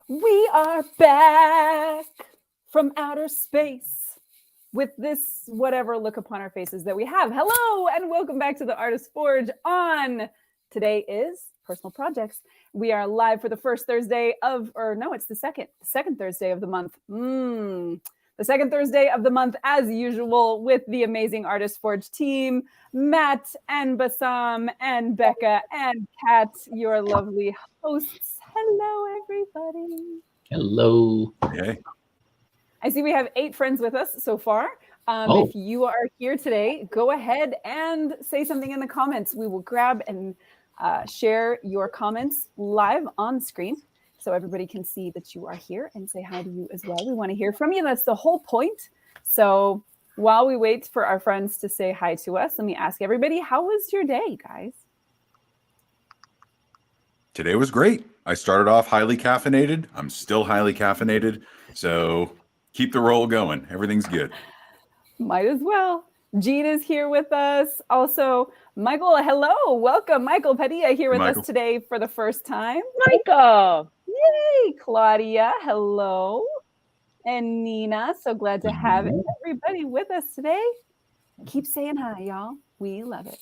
We are back from outer space with this whatever look upon our faces that we have. Hello and welcome back to the Artist Forge on today is Personal Projects. We are live for the first Thursday of, or no, it's the second Thursday of the month. The second Thursday of the month, as usual, with the amazing Artist Forge team, Matt and Bassam and Becca and Kat, your lovely hosts. Hello, everybody. Hello. Hey. I see we have 8 friends with us so far. If you are here today, go ahead and say something in the comments. We will grab and share your comments live on screen so everybody can see that you are here and say hi to you as well. We want to hear from you. That's the whole point. So while we wait for our friends to say hi to us, let me ask everybody, how was your day, guys? Today was great. I started off highly caffeinated. I'm still highly caffeinated. So keep the roll going. Everything's good. Might as well. Jean is here with us. Also, Michael, hello. Welcome. Michael Padilla here with us today for the first time. Michael. Yay. Claudia, hello. And Nina, so glad to have everybody with us today. Keep saying hi, y'all. We love it.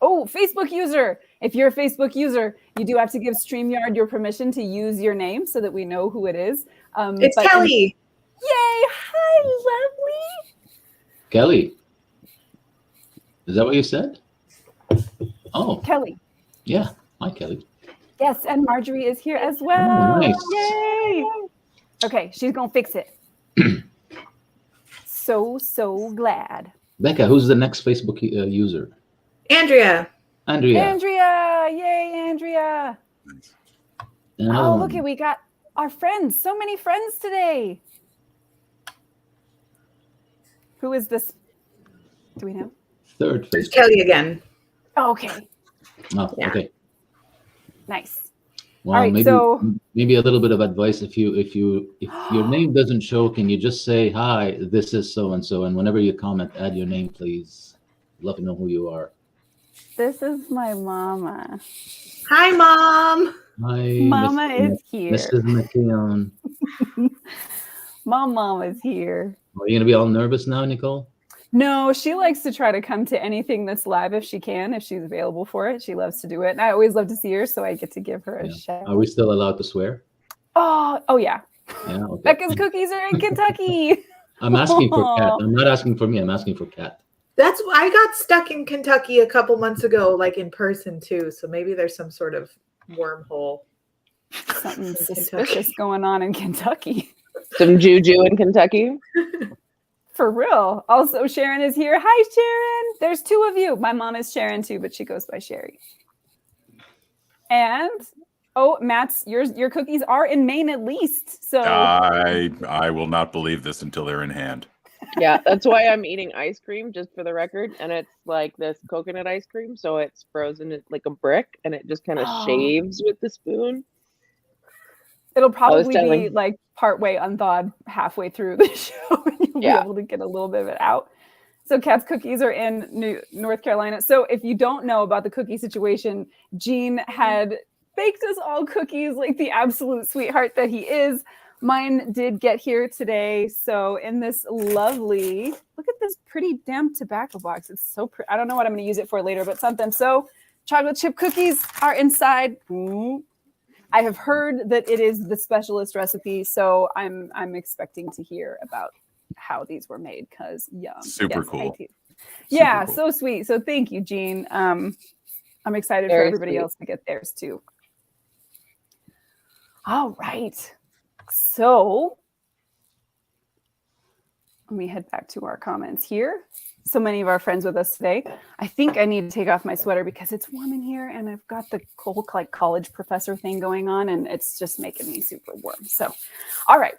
Oh, Facebook user. If you're a Facebook user, you do have to give StreamYard your permission to use your name so that we know who it is. It's Kelly. Yay. Hi, lovely. Kelly. Is that what you said? Oh. Kelly. Yeah. Hi, Kelly. Yes, and Marjorie is here as well. Oh, nice. Yay. Okay, she's going to fix it. So glad. Becca, who's the next Facebook user? Andrea. Yay, Andrea. Oh, look, we got our friends. So many friends today. Who is this? Do we know? Third Facebook. Kelly again. Oh, okay. Oh, yeah. Okay. Nice. Well, all right, maybe a little bit of advice. If your name doesn't show, can you just say, hi, this is so and so, and whenever you comment, add your name, please. Love to know who you are. This is my mama. Hi, Mom. Hi, Mama is here. Mrs. McKeown. Mama is here. Are you gonna be all nervous now, Nicole? No, she likes to try to come to anything that's live if she can, if she's available for it. She loves to do it. And I always love to see her, so I get to give her a shout. Are we still allowed to swear? Oh yeah. Yeah, okay. Becca's cookies are in Kentucky. I'm asking for Kat. I'm not asking for me. I'm asking for Kat. I got stuck in Kentucky a couple months ago, like in person too. So maybe there's some sort of wormhole. Something suspicious going on in Kentucky. Some juju in Kentucky. For real. Also, Sharon is here. Hi, Sharon. There's 2 of you. My mom is Sharon too, but she goes by Sherry. And Matt's your cookies are in Maine at least. So I will not believe this until they're in hand. Yeah, that's why I'm eating ice cream, just for the record. And it's like this coconut ice cream, so it's frozen like a brick, and it just kind of shaves with the spoon. It'll probably be like partway unthawed halfway through the show. You'll be able to get a little bit of it out. So Kat's cookies are in North Carolina. So if you don't know about the cookie situation, Jean had baked us all cookies like the absolute sweetheart that he is. Mine did get here today. So in this lovely, look at this pretty damn tobacco box. It's so pretty. I don't know what I'm going to use it for later, but something. So chocolate chip cookies are inside. I have heard that it is the specialist recipe, so I'm expecting to hear about how these were made because yum. Super cool. Yeah, cool. So sweet. So thank you, Jean. I'm excited for everybody else to get theirs too. All right. So let me head back to our comments here. So many of our friends with us today. I think I need to take off my sweater because it's warm in here and I've got the whole like college professor thing going on and it's just making me super warm. So, all right.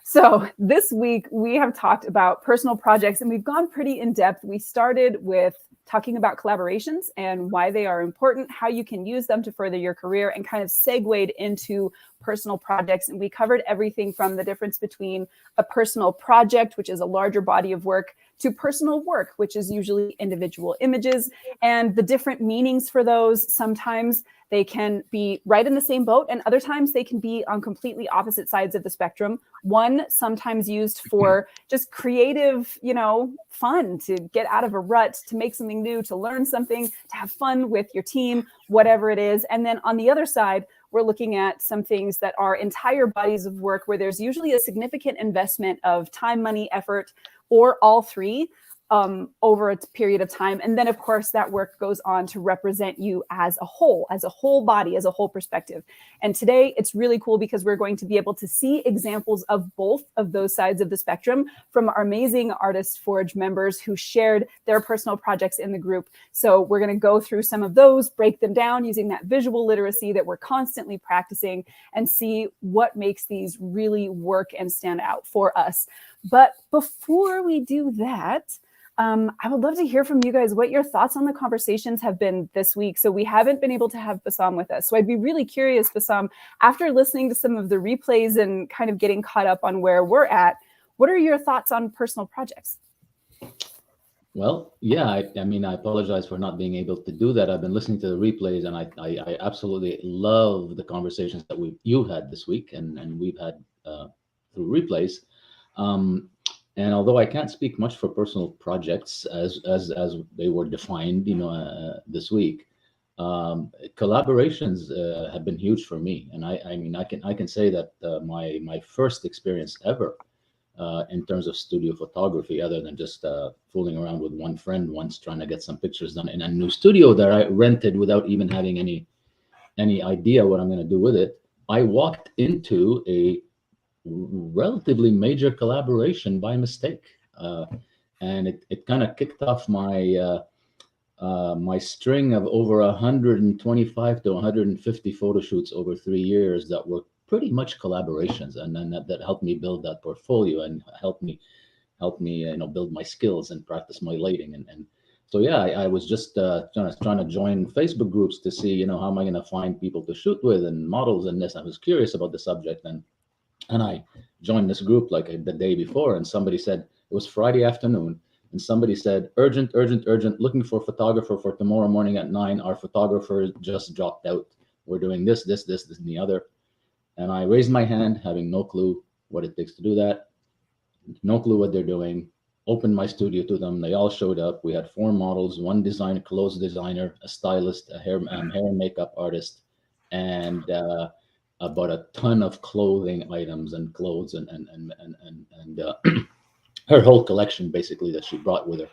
So this week we have talked about personal projects and we've gone pretty in depth. We started with talking about collaborations and why they are important, how you can use them to further your career, and kind of segued into personal projects. And we covered everything from the difference between a personal project, which is a larger body of work, to personal work, which is usually individual images, and the different meanings for those. Sometimes they can be right in the same boat, and other times they can be on completely opposite sides of the spectrum. One sometimes used for just creative, fun, to get out of a rut, to make something new, to learn something, to have fun with your team, whatever it is. And then on the other side, we're looking at some things that are entire bodies of work where there's usually a significant investment of time, money, effort, or all three over a period of time. And then, of course, that work goes on to represent you as a whole body, as a whole perspective. And today it's really cool because we're going to be able to see examples of both of those sides of the spectrum from our amazing Artist Forge members who shared their personal projects in the group. So we're going to go through some of those, break them down using that visual literacy that we're constantly practicing, and see what makes these really work and stand out for us. But before we do that, I would love to hear from you guys what your thoughts on the conversations have been this week. So we haven't been able to have Bassam with us. So I'd be really curious, Bassam, after listening to some of the replays and kind of getting caught up on where we're at, what are your thoughts on personal projects? Well, yeah, I mean, I apologize for not being able to do that. I've been listening to the replays, and I absolutely love the conversations that you had this week, and we've had through replays. And although I can't speak much for personal projects as they were defined, this week, collaborations have been huge for me. And I mean, I can say that my first experience ever in terms of studio photography, other than just fooling around with one friend once trying to get some pictures done in a new studio that I rented without even having any idea what I'm going to do with it, I walked into a relatively major collaboration by mistake, and it kind of kicked off my my string of over 125 to 150 photo shoots over 3 years that were pretty much collaborations, and then that helped me build that portfolio and helped me build my skills and practice my lighting, and so yeah, I was just trying to join Facebook groups to see how am I going to find people to shoot with and models and this. I was curious about the subject, and I joined this group like the day before, and somebody said, it was Friday afternoon, and somebody said, urgent, looking for a photographer for tomorrow morning at 9. Our photographer just dropped out. We're doing this, and the other. And I raised my hand, having no clue what it takes to do that, no clue what they're doing. Opened my studio to them. They all showed up. We had 4 models, 1 designer, clothes designer, a stylist, a hair and makeup artist, and about a ton of clothing items and clothes and her whole collection basically that she brought with her.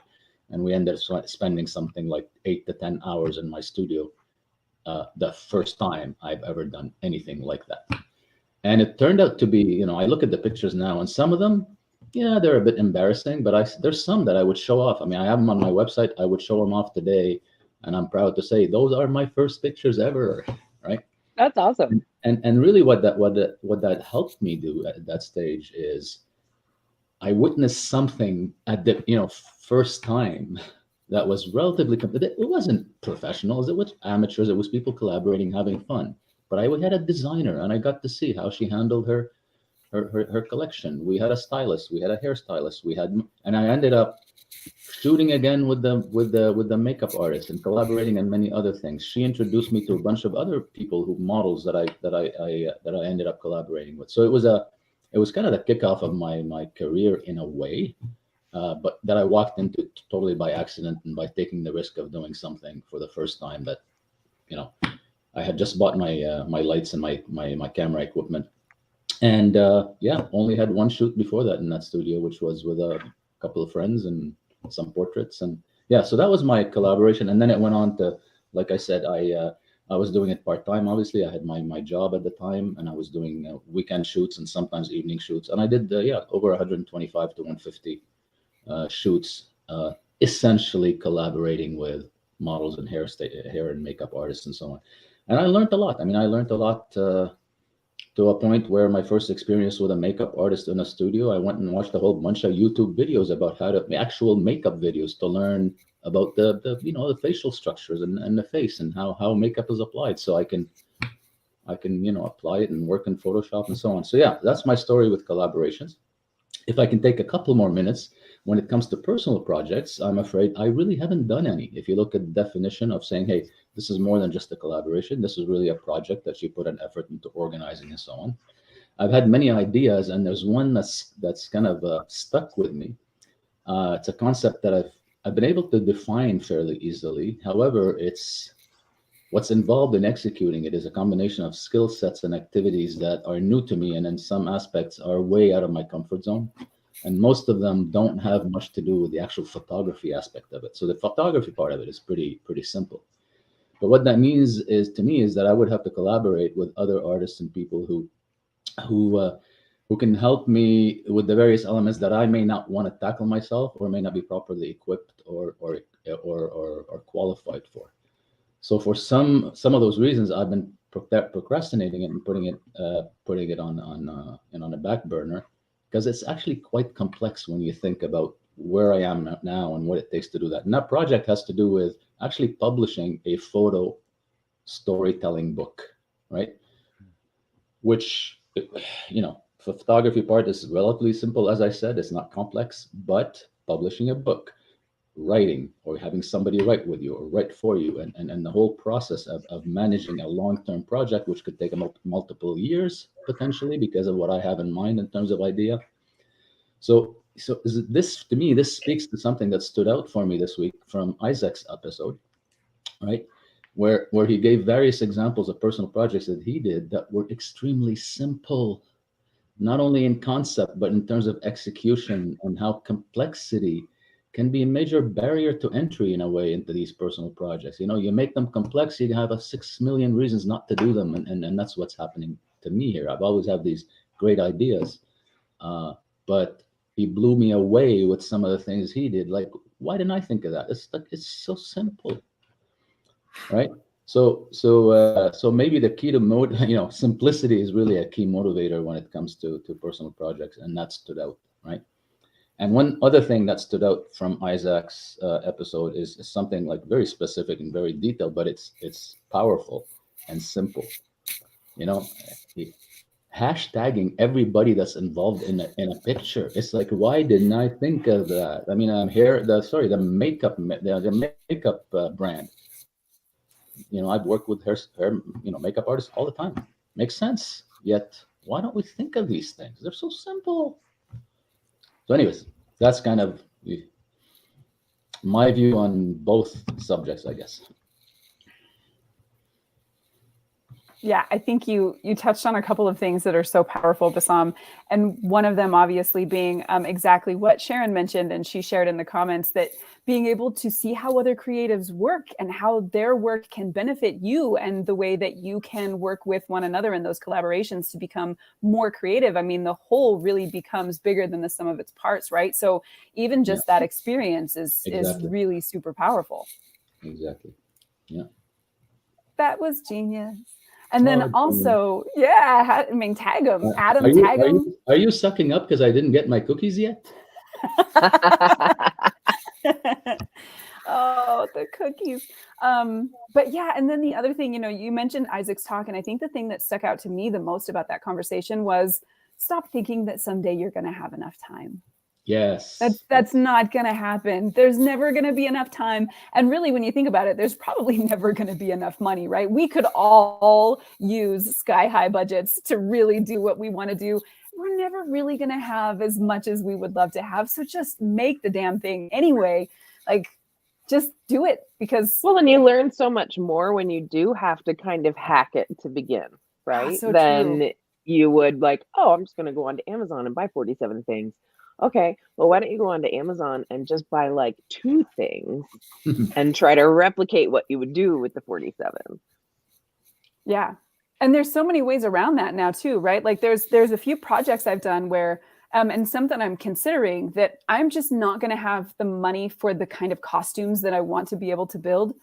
And we ended up spending something like 8 to 10 hours in my studio, the first time I've ever done anything like that. And it turned out to be, I look at the pictures now, and some of them, yeah, they're a bit embarrassing, but there's some that I would show off. I mean, I have them on my website. I would show them off today, and I'm proud to say those are my first pictures ever, right? That's awesome. And really what that helped me do at that stage is I witnessed something at the first time that was relatively it wasn't professionals, it was amateurs, it was people collaborating, having fun. But I had a designer, and I got to see how she handled her collection. We had a stylist, we had a hairstylist, and I ended up shooting again with the makeup artist and collaborating on many other things. She introduced me to a bunch of other people models that I ended up collaborating with. So it was kind of the kickoff of my career in a way, but that I walked into totally by accident and by taking the risk of doing something for the first time. That I had just bought my lights and my camera equipment, and only had 1 shoot before that in that studio, which was with a couple of friends and some portraits. And so that was my collaboration. And then it went on to, like I said, I was doing it part-time. Obviously, I had my job at the time, and I was doing weekend shoots and sometimes evening shoots. And I did over 125 to 150 shoots, essentially collaborating with models and hair and makeup artists and so on. And I learned a lot. I mean, I learned a lot to a point where my first experience with a makeup artist in a studio, I went and watched a whole bunch of YouTube videos about actual makeup videos to learn about the you know, the facial structures and the face and how makeup is applied, so I can you know, apply it and work in Photoshop and so on. So yeah, that's my story with collaborations. If I can take a couple more minutes, when it comes to personal projects, I'm afraid I really haven't done any. If you look at the definition of saying, hey, this is more than just a collaboration, this is really a project that you put an effort into organizing and so on. I've had many ideas, and there's one that's kind of stuck with me. It's a concept that I've been able to define fairly easily. However, it's what's involved in executing it is a combination of skill sets and activities that are new to me, and in some aspects are way out of my comfort zone. And most of them don't have much to do with the actual photography aspect of it. So the photography part of it is pretty simple. But what that means is, to me, is that I would have to collaborate with other artists and people who can help me with the various elements that I may not want to tackle myself, or may not be properly equipped or qualified for. So for some of those reasons, I've been procrastinating it and putting it on the back burner, because it's actually quite complex when you think about where I am now and what it takes to do that. And that project has to do with actually publishing a photo storytelling book, right? Which, you know, the photography part is relatively simple. As I said, it's not complex, but publishing a book, writing, or having somebody write with you or write for you, and the whole process of managing a long-term project, which could take multiple years potentially, because of what I have in mind in terms of idea. So this, to me, this speaks to something that stood out for me this week from Isaac's episode, right? Where he gave various examples of personal projects that he did that were extremely simple, not only in concept, but in terms of execution, and how complexity can be a major barrier to entry in a way into these personal projects. You know, you make them complex, you have 6 million reasons not to do them. And that's what's happening to me here. I've always had these great ideas, but he blew me away with some of the things he did. Like, why didn't I think of that? It's so simple, right? So maybe the key to simplicity is really a key motivator when it comes to personal projects, and that stood out, right? And one other thing that stood out from Isaac's episode is something like very specific and very detailed, but it's powerful and simple. You know, hashtagging everybody that's involved in a picture. It's like, why didn't I think of that? I mean, the makeup brand. You know, I've worked with her makeup artists all the time. Makes sense. Yet, why don't we think of these things? They're so simple. So anyways, that's kind of my view on both subjects, I guess. Yeah, I think you touched on a couple of things that are so powerful, Bassam, and one of them obviously being exactly what Sharon mentioned, and she shared in the comments, that being able to see how other creatives work and how their work can benefit you, and the way that you can work with one another in those collaborations to become more creative. I mean, the whole really becomes bigger than the sum of its parts, right? So even just that experience is really super powerful. Exactly. Yeah. That was genius. And then also, yeah, I mean, tag them, Adam, tag them. Are you sucking up because I didn't get my cookies yet? Oh, the cookies. But yeah, and then the other thing, you mentioned Isaac's talk, and I think the thing that stuck out to me the most about that conversation was, stop thinking that someday you're going to have enough time. Yes. That's not going to happen. There's never going to be enough time. And really, when you think about it, there's probably never going to be enough money, right? We could all use sky-high budgets to really do what we want to do. We're never really going to have as much as we would love to have. So just make the damn thing anyway. Like, just do it, because... Well, and you learn so much more when you do have to kind of hack it to begin, right? So then true. You would like, oh, I'm just going to go onto Amazon and buy 47 things. Okay, well, why don't you go onto Amazon and just buy like 2 things and try to replicate what you would do with the 47? Yeah. And there's so many ways around that now too, right? Like there's a few projects I've done where, and something I'm considering, that I'm just not going to have the money for the kind of costumes that I want to be able to build.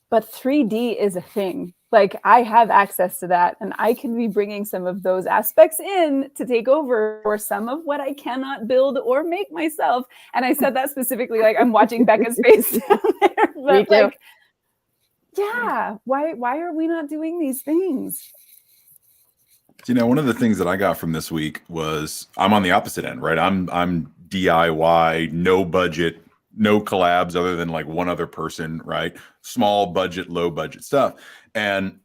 But 3D is a thing. Like I have access to that, and I can be bringing some of those aspects in to take over for some of what I cannot build or make myself. And I said that specifically, like I'm watching Becca's face down there. But Me too. like, yeah, why are we not doing these things? You know, one of the things that I got from this week was I'm on the opposite end, right? I'm DIY, no budget, no collabs other than like one other person, right? Small budget, low budget stuff. And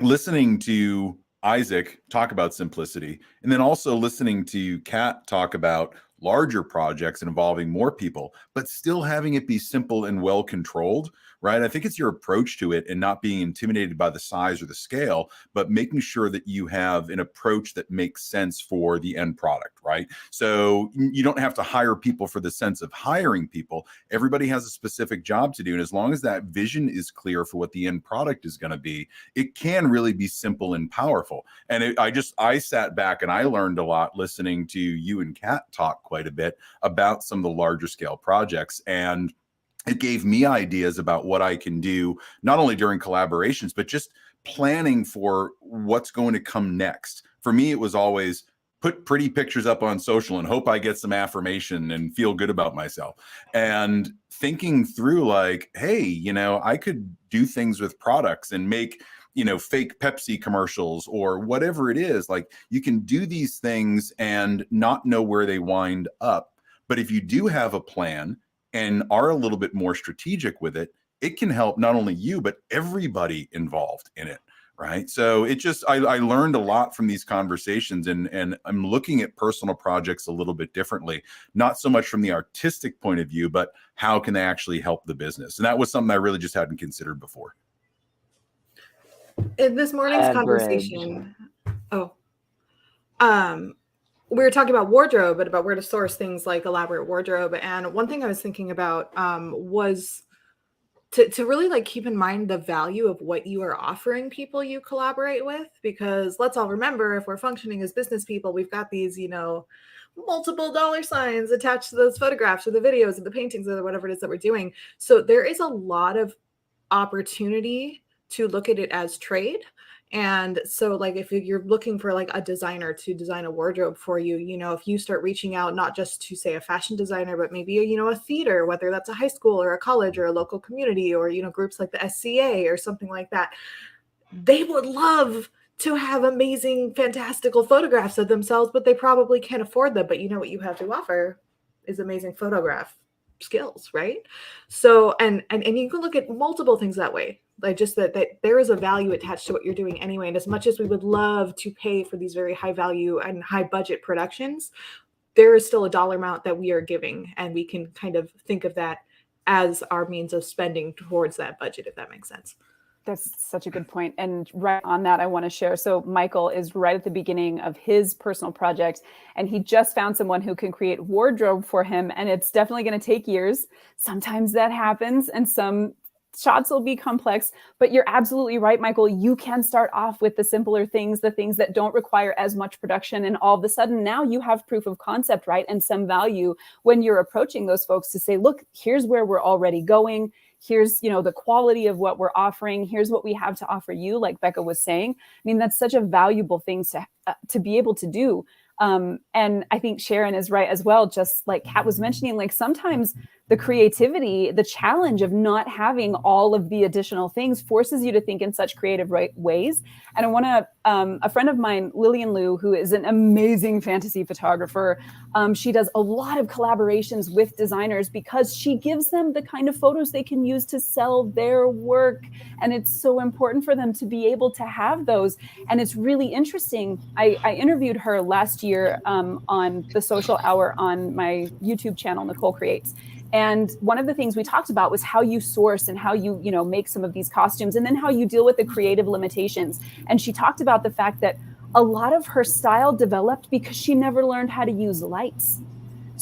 listening to Isaac talk about simplicity, and then also listening to Kat talk about larger projects involving more people, but still having it be simple and well controlled, right? I think it's your approach to it and not being intimidated by the size or the scale, but making sure that you have an approach that makes sense for the end product, right? So you don't have to hire people for the sense of hiring people. Everybody has a specific job to do. And as long as that vision is clear for what the end product is going to be, it can really be simple and powerful. And I sat back and I learned a lot listening to you and Kat talk quite a bit about some of the larger scale projects. And it gave me ideas about what I can do, not only during collaborations, but just planning for what's going to come next. For me, it was always put pretty pictures up on social and hope I get some affirmation and feel good about myself. And thinking through like, hey, you know, I could do things with products and make, you know, fake Pepsi commercials or whatever it is. Like you can do these things and not know where they wind up. But if you do have a plan and are a little bit more strategic with it, it can help not only you, but everybody involved in it, right? So it just, I learned a lot from these conversations, and I'm looking at personal projects a little bit differently, not so much from the artistic point of view, but how can they actually help the business? And that was something I really just hadn't considered before. In this morning's conversation, we were talking about wardrobe and about where to source things like elaborate wardrobe. And one thing I was thinking about was to really like keep in mind the value of what you are offering people you collaborate with, because let's all remember, if we're functioning as business people, we've got these, you know, multiple dollar signs attached to those photographs or the videos or the paintings or whatever it is that we're doing. So there is a lot of opportunity to look at it as trade. And so like if you're looking for like a designer to design a wardrobe for you, you know, if you start reaching out, not just to say a fashion designer, but maybe, you know, a theater, whether that's a high school or a college or a local community or, you know, groups like the SCA or something like that, they would love to have amazing, fantastical photographs of themselves, but they probably can't afford them. But you know what you have to offer is amazing photograph skills, right? So, and you can look at multiple things that way. Like just that there is a value attached to what you're doing anyway. And as much as we would love to pay for these very high value and high budget productions, there is still a dollar amount that we are giving. And we can kind of think of that as our means of spending towards that budget, if that makes sense. That's such a good point. And right on that, I want to share. So Michael is right at the beginning of his personal project, and he just found someone who can create wardrobe for him. And it's definitely going to take years. Sometimes that happens, and some shots will be complex, but you're absolutely right, Michael. You can start off with the simpler things, the things that don't require as much production. And all of a sudden now you have proof of concept, right? And some value when you're approaching those folks to say, look, here's where we're already going. Here's, you know, the quality of what we're offering. Here's what we have to offer you. Like Becca was saying, I mean, that's such a valuable thing to be able to do. And I think Sharon is right as well. Just like Kat was mentioning, like sometimes the creativity, the challenge of not having all of the additional things forces you to think in such creative ways. And I want to, a friend of mine, Lillian Liu, who is an amazing fantasy photographer, she does a lot of collaborations with designers because she gives them the kind of photos they can use to sell their work. And it's so important for them to be able to have those. And it's really interesting. I interviewed her last year on the Social Hour on my YouTube channel, Nicole Creates. And one of the things we talked about was how you source and how you know, make some of these costumes, and then how you deal with the creative limitations. And she talked about the fact that a lot of her style developed because she never learned how to use lights.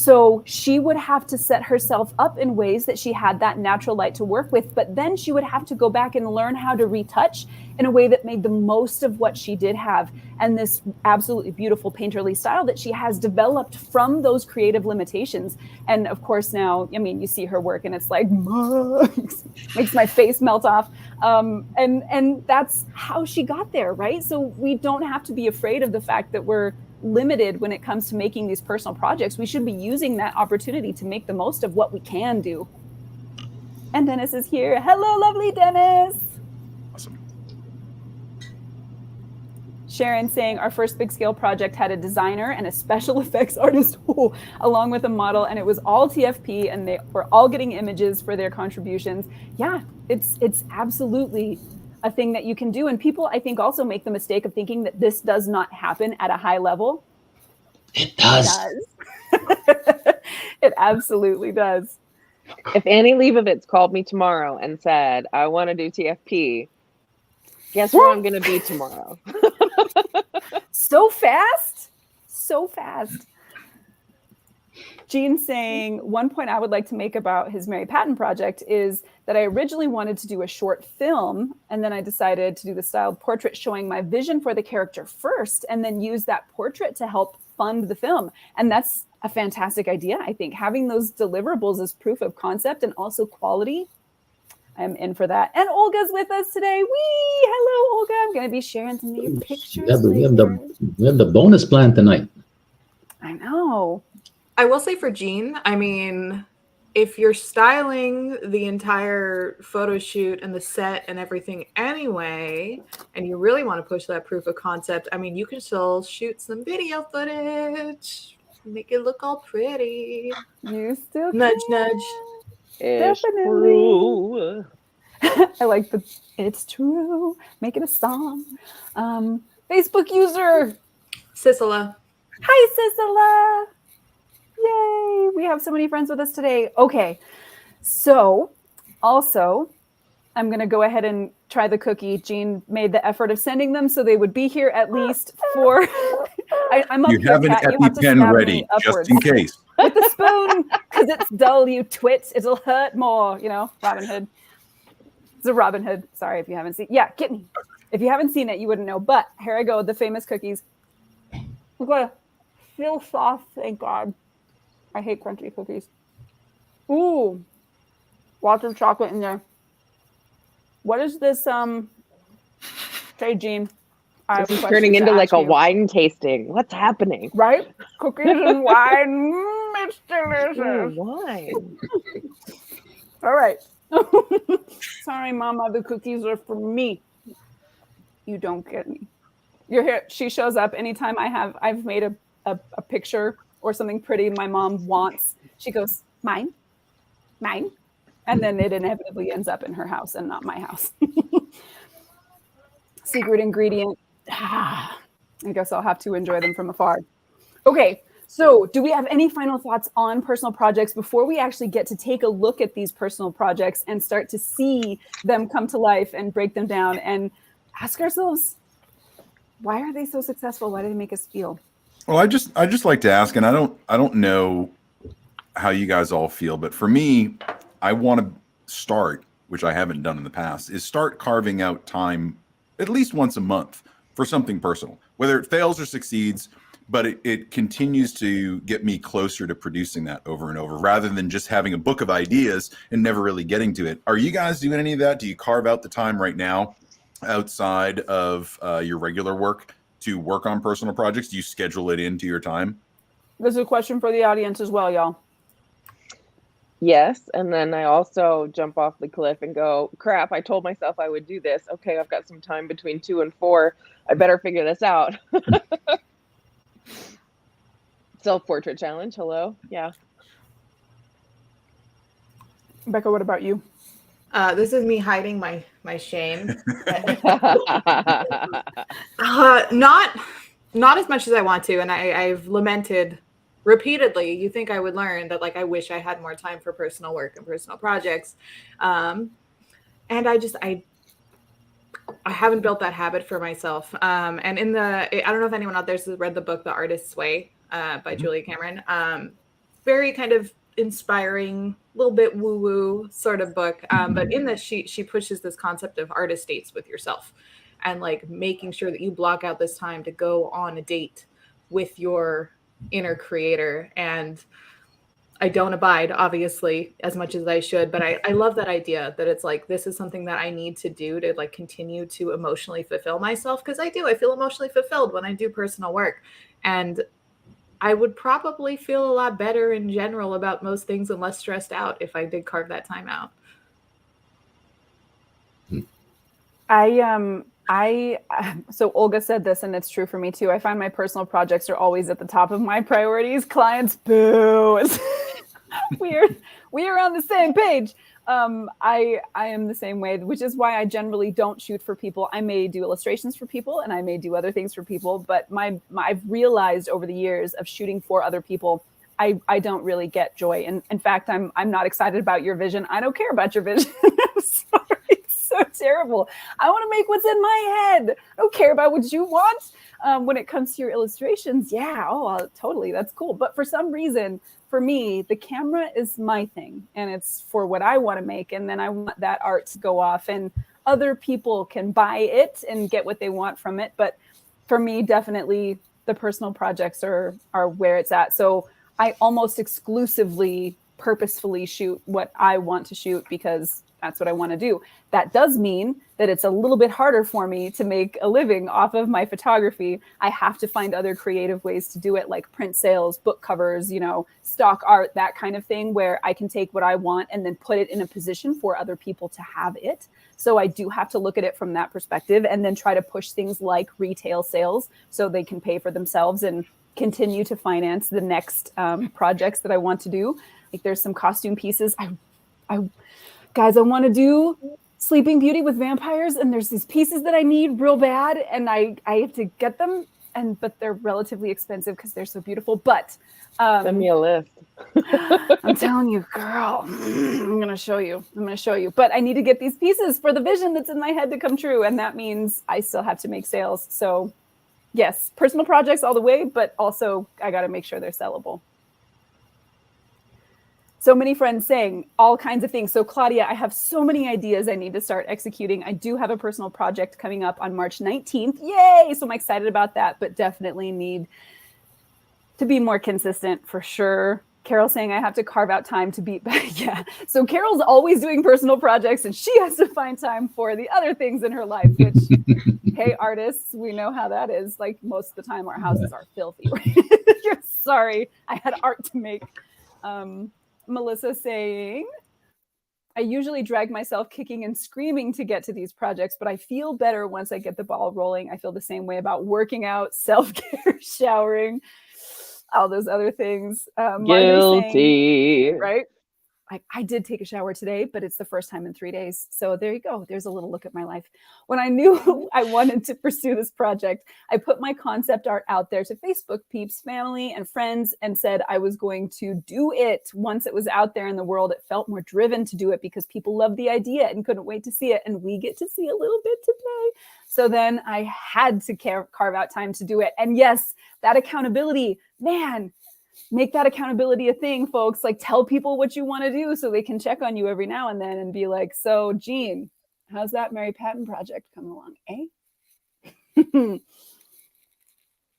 So she would have to set herself up in ways that she had that natural light to work with, but then she would have to go back and learn how to retouch in a way that made the most of what she did have. And this absolutely beautiful painterly style that she has developed from those creative limitations. And of course now, I mean, you see her work and it's like, makes my face melt off. And that's how she got there, right? So we don't have to be afraid of the fact that we're limited when it comes to making these personal projects. We should be using that opportunity to make the most of what we can do. And Dennis is here. Hello, lovely Dennis. Awesome. Sharon saying our first big scale project had a designer and a special effects artist along with a model, and it was all TFP, and they were all getting images for their contributions. Yeah, it's absolutely a thing that you can do. And people, I think, also make the mistake of thinking that this does not happen at a high level. It does. It absolutely does. If Annie Leibovitz called me tomorrow and said, I want to do TFP, guess where I'm going to be tomorrow? So fast. Gene saying, one point I would like to make about his Mary Patton project is that I originally wanted to do a short film, and then I decided to do the styled portrait showing my vision for the character first, and then use that portrait to help fund the film. And that's a fantastic idea, I think. Having those deliverables as proof of concept and also quality, I'm in for that. And Olga's with us today. Whee! Hello, Olga. I'm going to be sharing some of your pictures. We have the bonus plan tonight. I know. I will say for Jean, I mean, if you're styling the entire photo shoot and the set and everything anyway, and you really want to push that proof of concept, I mean, you can still shoot some video footage, make it look all pretty. You still Nudge, can. nudge. It's Definitely. true. I like the it's true. Make it a song. Facebook user. Sisela. Hi, Sisela. Yay. We have so many friends with us today. Okay. So also, I'm going to go ahead and try the cookie. Jean made the effort of sending them so they would be here at least for. I'm up You here, have an Kat. You have to EpiPen stab ready me upwards. just in case. With the spoon, because it's dull, you twit. It'll hurt more, you know, Robin Hood. It's a Robin Hood. Sorry if you haven't seen. Yeah, get me. If you haven't seen it, you wouldn't know. But here I go, the famous cookies. Okay. Feel soft, thank God. I hate crunchy cookies. Ooh. Lots of chocolate in there. What is this? Say, Jean. This is turning into like a wine tasting. What's happening? Right? Cookies and wine. It's delicious. Ooh, wine. All right. Sorry, Mama. The cookies are for me. You don't get me. You're here. She shows up anytime I've made a picture or something pretty my mom wants. She goes, mine. And then it inevitably ends up in her house and not my house. Secret ingredient. I guess I'll have to enjoy them from afar. Okay. So do we have any final thoughts on personal projects before we actually get to take a look at these personal projects and start to see them come to life and break them down and ask ourselves, why are they so successful? Why do they make us feel? Well, I just like to ask, and I don't know how you guys all feel, but for me, I want to start, which I haven't done in the past, is start carving out time at least once a month for something personal, whether it fails or succeeds, but it continues to get me closer to producing that over and over rather than just having a book of ideas and never really getting to it. Are you guys doing any of that? Do you carve out the time right now outside of your regular work to work on personal projects? Do you schedule it into your time? This is a question for the audience as well, y'all. Yes, and then I also jump off the cliff and go, crap, I told myself I would do this. Okay, I've got some time between 2 and 4. I better figure this out. Self-portrait challenge, hello? Yeah. Becca, what about you? This is me hiding my shame. Not as much as I want to, and I've lamented repeatedly. You think I would learn that, like, I wish I had more time for personal work and personal projects, and I haven't built that habit for myself. And I don't know if anyone out there's read the book The Artist's Way by Julia Cameron. very kind of inspiring, a little bit woo-woo sort of book. But in this, she pushes this concept of artist dates with yourself, and like making sure that you block out this time to go on a date with your inner creator. And I don't abide, obviously, as much as I should, but I love that idea that it's like, this is something that I need to do to like continue to emotionally fulfill myself. Because I feel emotionally fulfilled when I do personal work. And I would probably feel a lot better in general about most things and less stressed out if I did carve that time out. So Olga said this, and it's true for me too. I find my personal projects are always at the top of my priorities. Clients, boo. We are on the same page. I am the same way, which is why I generally don't shoot for people. I may do illustrations for people and I may do other things for people, but I've realized over the years of shooting for other people, I don't really get joy. And in fact, I'm not excited about your vision. I don't care about your vision. I'm sorry. So terrible. I want to make what's in my head. I don't care about what you want. When it comes to your illustrations, totally, that's cool. But for some reason, for me, the camera is my thing, and it's for what I want to make. And then I want that art to go off, and other people can buy it and get what they want from it. But for me, definitely the personal projects are where it's at. So I almost exclusively purposefully shoot what I want to shoot because that's what I want to do. That does mean that it's a little bit harder for me to make a living off of my photography. I have to find other creative ways to do it, like print sales, book covers, stock art, that kind of thing, where I can take what I want and then put it in a position for other people to have it. So I do have to look at it from that perspective, and then try to push things like retail sales so they can pay for themselves and continue to finance the next projects that I want to do. Like there's some costume pieces. Guys, I want to do Sleeping Beauty with vampires, and there's these pieces that I need real bad, and I have to get them, but they're relatively expensive because they're so beautiful. But send me a list. I'm telling you, girl, I'm going to show you. But I need to get these pieces for the vision that's in my head to come true, and that means I still have to make sales. So yes, personal projects all the way, but also I got to make sure they're sellable. So many friends saying all kinds of things. So Claudia, I have so many ideas I need to start executing. I do have a personal project coming up on March 19th. Yay! So I'm excited about that, but definitely need to be more consistent for sure. Carol saying I have to carve out time to beat back. Yeah. So Carol's always doing personal projects and she has to find time for the other things in her life, which, hey, artists, we know how that is. Like most of the time our houses are filthy. Right? Sorry, I had art to make. Melissa saying, I usually drag myself kicking and screaming to get to these projects, but I feel better once I get the ball rolling. I feel the same way about working out, self-care, showering, all those other things. Guilty. Saying, right? I did take a shower today, but it's the first time in 3 days. So there you go. There's a little look at my life. When I knew I wanted to pursue this project, I put my concept art out there to Facebook peeps, family, and friends, and said I was going to do it. Once it was out there in the world, it felt more driven to do it because people loved the idea and couldn't wait to see it. And we get to see a little bit today. So then I had to carve out time to do it. And yes, that accountability, man, make that accountability a thing, folks. Like tell people what you want to do so they can check on you every now and then and be like, so Jean, how's that Mary Patton project coming along?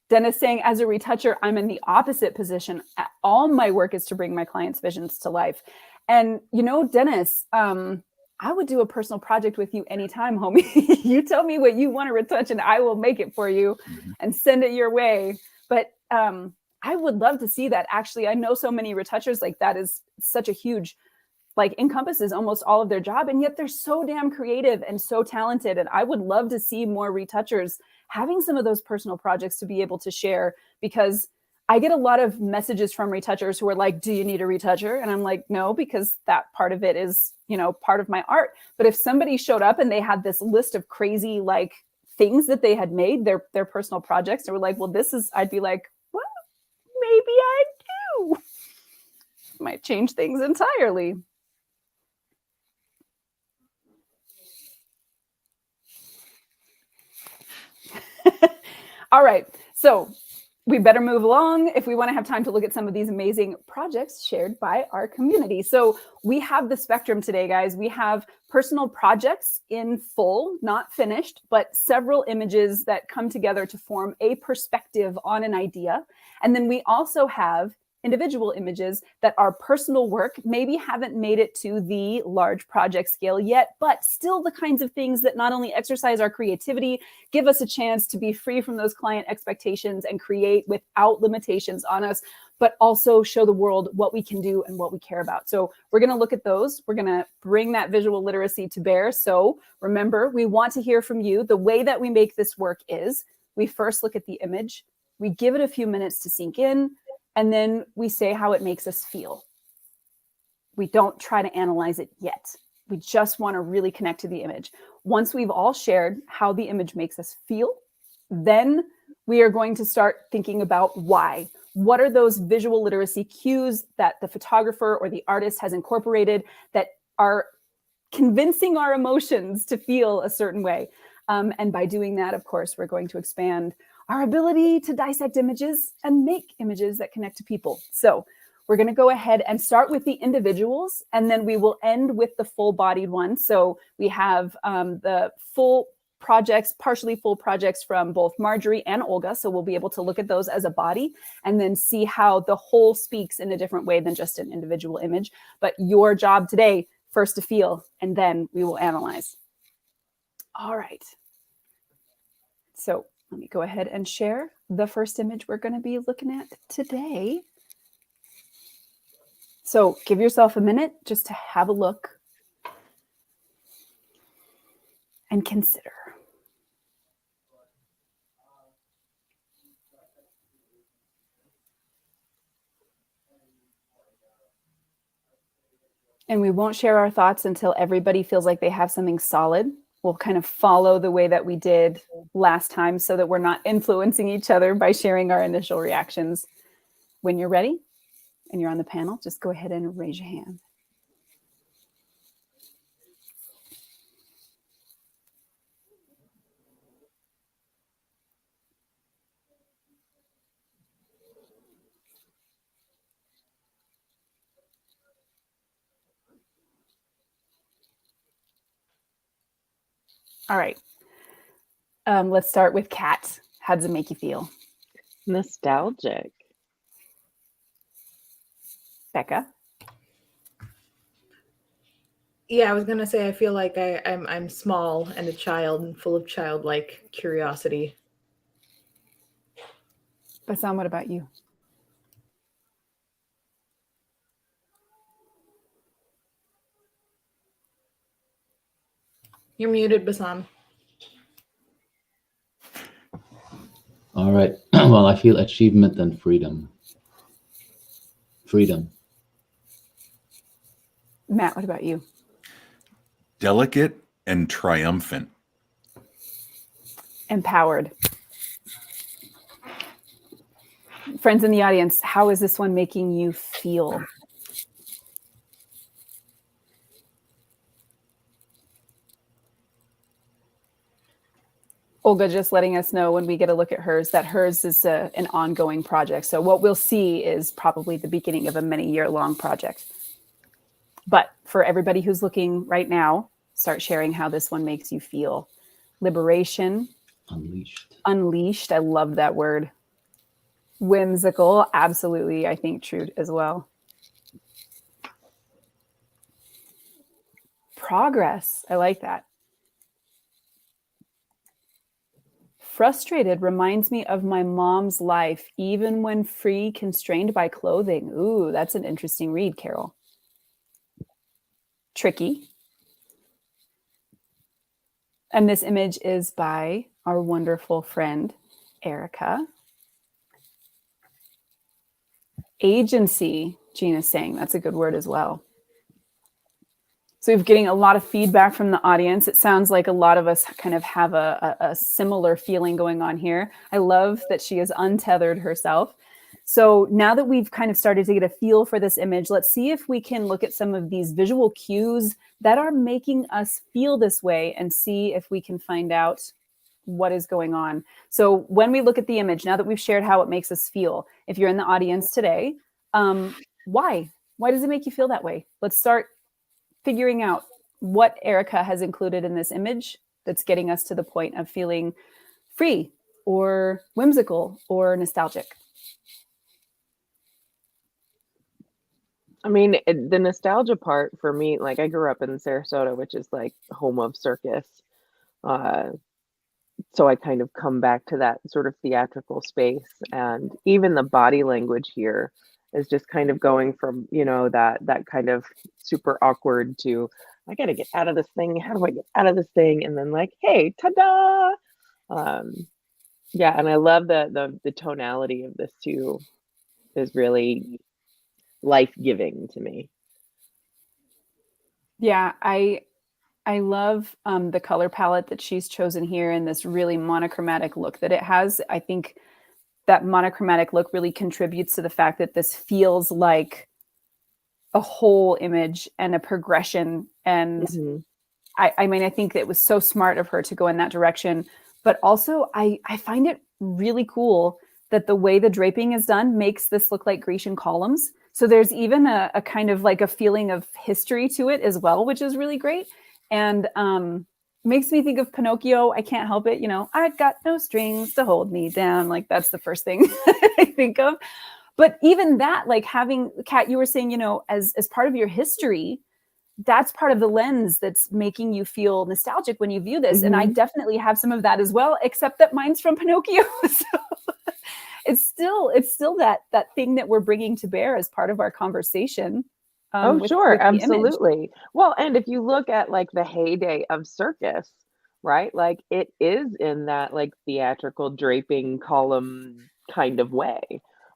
Dennis saying, as a retoucher, I'm in the opposite position. All my work is to bring my clients' visions to life. And Dennis, I would do a personal project with you anytime, homie. You tell me what you want to retouch and I will make it for you and send it your way. But I would love to see that. Actually, I know so many retouchers, like that is such a huge, like encompasses almost all of their job. And yet they're so damn creative and so talented. And I would love to see more retouchers having some of those personal projects to be able to share, because I get a lot of messages from retouchers who are like, do you need a retoucher? And I'm like, no, because that part of it is, part of my art. But if somebody showed up and they had this list of crazy, like things that they had made, their personal projects, and were like, well, I'd be like, maybe I do. Might change things entirely. All right. So we better move along if we want to have time to look at some of these amazing projects shared by our community. So we have the spectrum today, guys. We have personal projects in full, not finished, but several images that come together to form a perspective on an idea. And then we also have individual images that are personal work, maybe haven't made it to the large project scale yet, but still the kinds of things that not only exercise our creativity, give us a chance to be free from those client expectations and create without limitations on us, but also show the world what we can do and what we care about. So we're going to look at those. We're going to bring that visual literacy to bear. So remember, we want to hear from you. The way that we make this work is we first look at the image, we give it a few minutes to sink in, and then we say how it makes us feel. We don't try to analyze it yet. We just want to really connect to the image. Once we've all shared how the image makes us feel, then we are going to start thinking about why. What are those visual literacy cues that the photographer or the artist has incorporated that are convincing our emotions to feel a certain way? And by doing that, of course, we're going to expand our ability to dissect images and make images that connect to people. So we're going to go ahead and start with the individuals, and then we will end with the full-bodied ones. So we have the full projects, partially full projects from both Marjorie and Olga. So we'll be able to look at those as a body and then see how the whole speaks in a different way than just an individual image. But your job today, first to feel, and then we will analyze. All right. So let me go ahead and share the first image we're going to be looking at today. So give yourself a minute just to have a look and consider. And we won't share our thoughts until everybody feels like they have something solid. We'll kind of follow the way that we did last time so that we're not influencing each other by sharing our initial reactions. When you're ready and you're on the panel, just go ahead and raise your hand. All right. Let's start with Kat. How does it make you feel? Nostalgic. Becca? Yeah, I was gonna say I feel like I'm small and a child and full of childlike curiosity. Bassam, what about you? You're muted, Bassam. All right. Well, I feel achievement and freedom. Freedom. Matt, what about you? Delicate and triumphant. Empowered. Friends in the audience, how is this one making you feel? Olga just letting us know when we get a look at hers that hers is an ongoing project. So what we'll see is probably the beginning of a many-year-long project. But for everybody who's looking right now, start sharing how this one makes you feel. Liberation. Unleashed. Unleashed. I love that word. Whimsical. Absolutely, I think true as well. Progress. I like that. Frustrated reminds me of my mom's life, even when free, constrained by clothing. Ooh, that's an interesting read, Carol. Tricky. And this image is by our wonderful friend, Erica. Agency, Gina's saying. That's a good word as well. So we're getting a lot of feedback from the audience. It sounds like a lot of us kind of have a similar feeling going on here. I love that she is untethered herself. So now that we've kind of started to get a feel for this image, let's see if we can look at some of these visual cues that are making us feel this way and see if we can find out what is going on. So when we look at the image, now that we've shared how it makes us feel, if you're in the audience today, why does it make you feel that way? Let's start figuring out what Erica has included in this image that's getting us to the point of feeling free or whimsical or nostalgic. I mean, the nostalgia part for me, like I grew up in Sarasota, which is like home of circus. So I kind of come back to that sort of theatrical space, and even the body language here is just kind of going from, you know, that kind of super awkward to, I got to get out of this thing. How do I get out of this thing? And then like, hey, ta-da! Yeah, and I love the tonality of this too. Is really life-giving to me. Yeah, I love the color palette that she's chosen here and this really monochromatic look that it has. I think that monochromatic look really contributes to the fact that this feels like a whole image and a progression. And I mean, I think it was so smart of her to go in that direction. But also, I find it really cool that the way the draping is done makes this look like Grecian columns. So there's even a kind of like a feeling of history to it as well, which is really great. And makes me think of Pinocchio. I can't help it. You know, I've got no strings to hold me down. Like that's the first thing I think of. But even that, like having, Kat, you were saying, you know, as part of your history, that's part of the lens that's making you feel nostalgic when you view this. And I definitely have some of that as well, except that mine's from Pinocchio. So it's still that thing that we're bringing to bear as part of our conversation. Sure. Absolutely. Well, and if you look at like the heyday of circus, right? Like it is in that like theatrical draping column kind of way.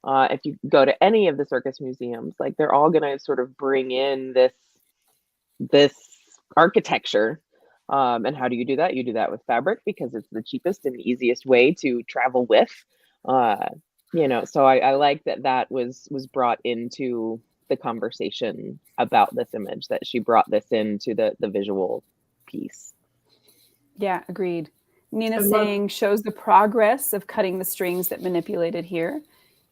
If you go to any of the circus museums, like they're all going to sort of bring in this architecture. And how do you do that? You do that with fabric because it's the cheapest and easiest way to travel with. You know, so I like that was brought into the conversation about this image, that she brought this into the visual piece. Yeah, agreed. Nina saying shows the progress of cutting the strings that manipulated here.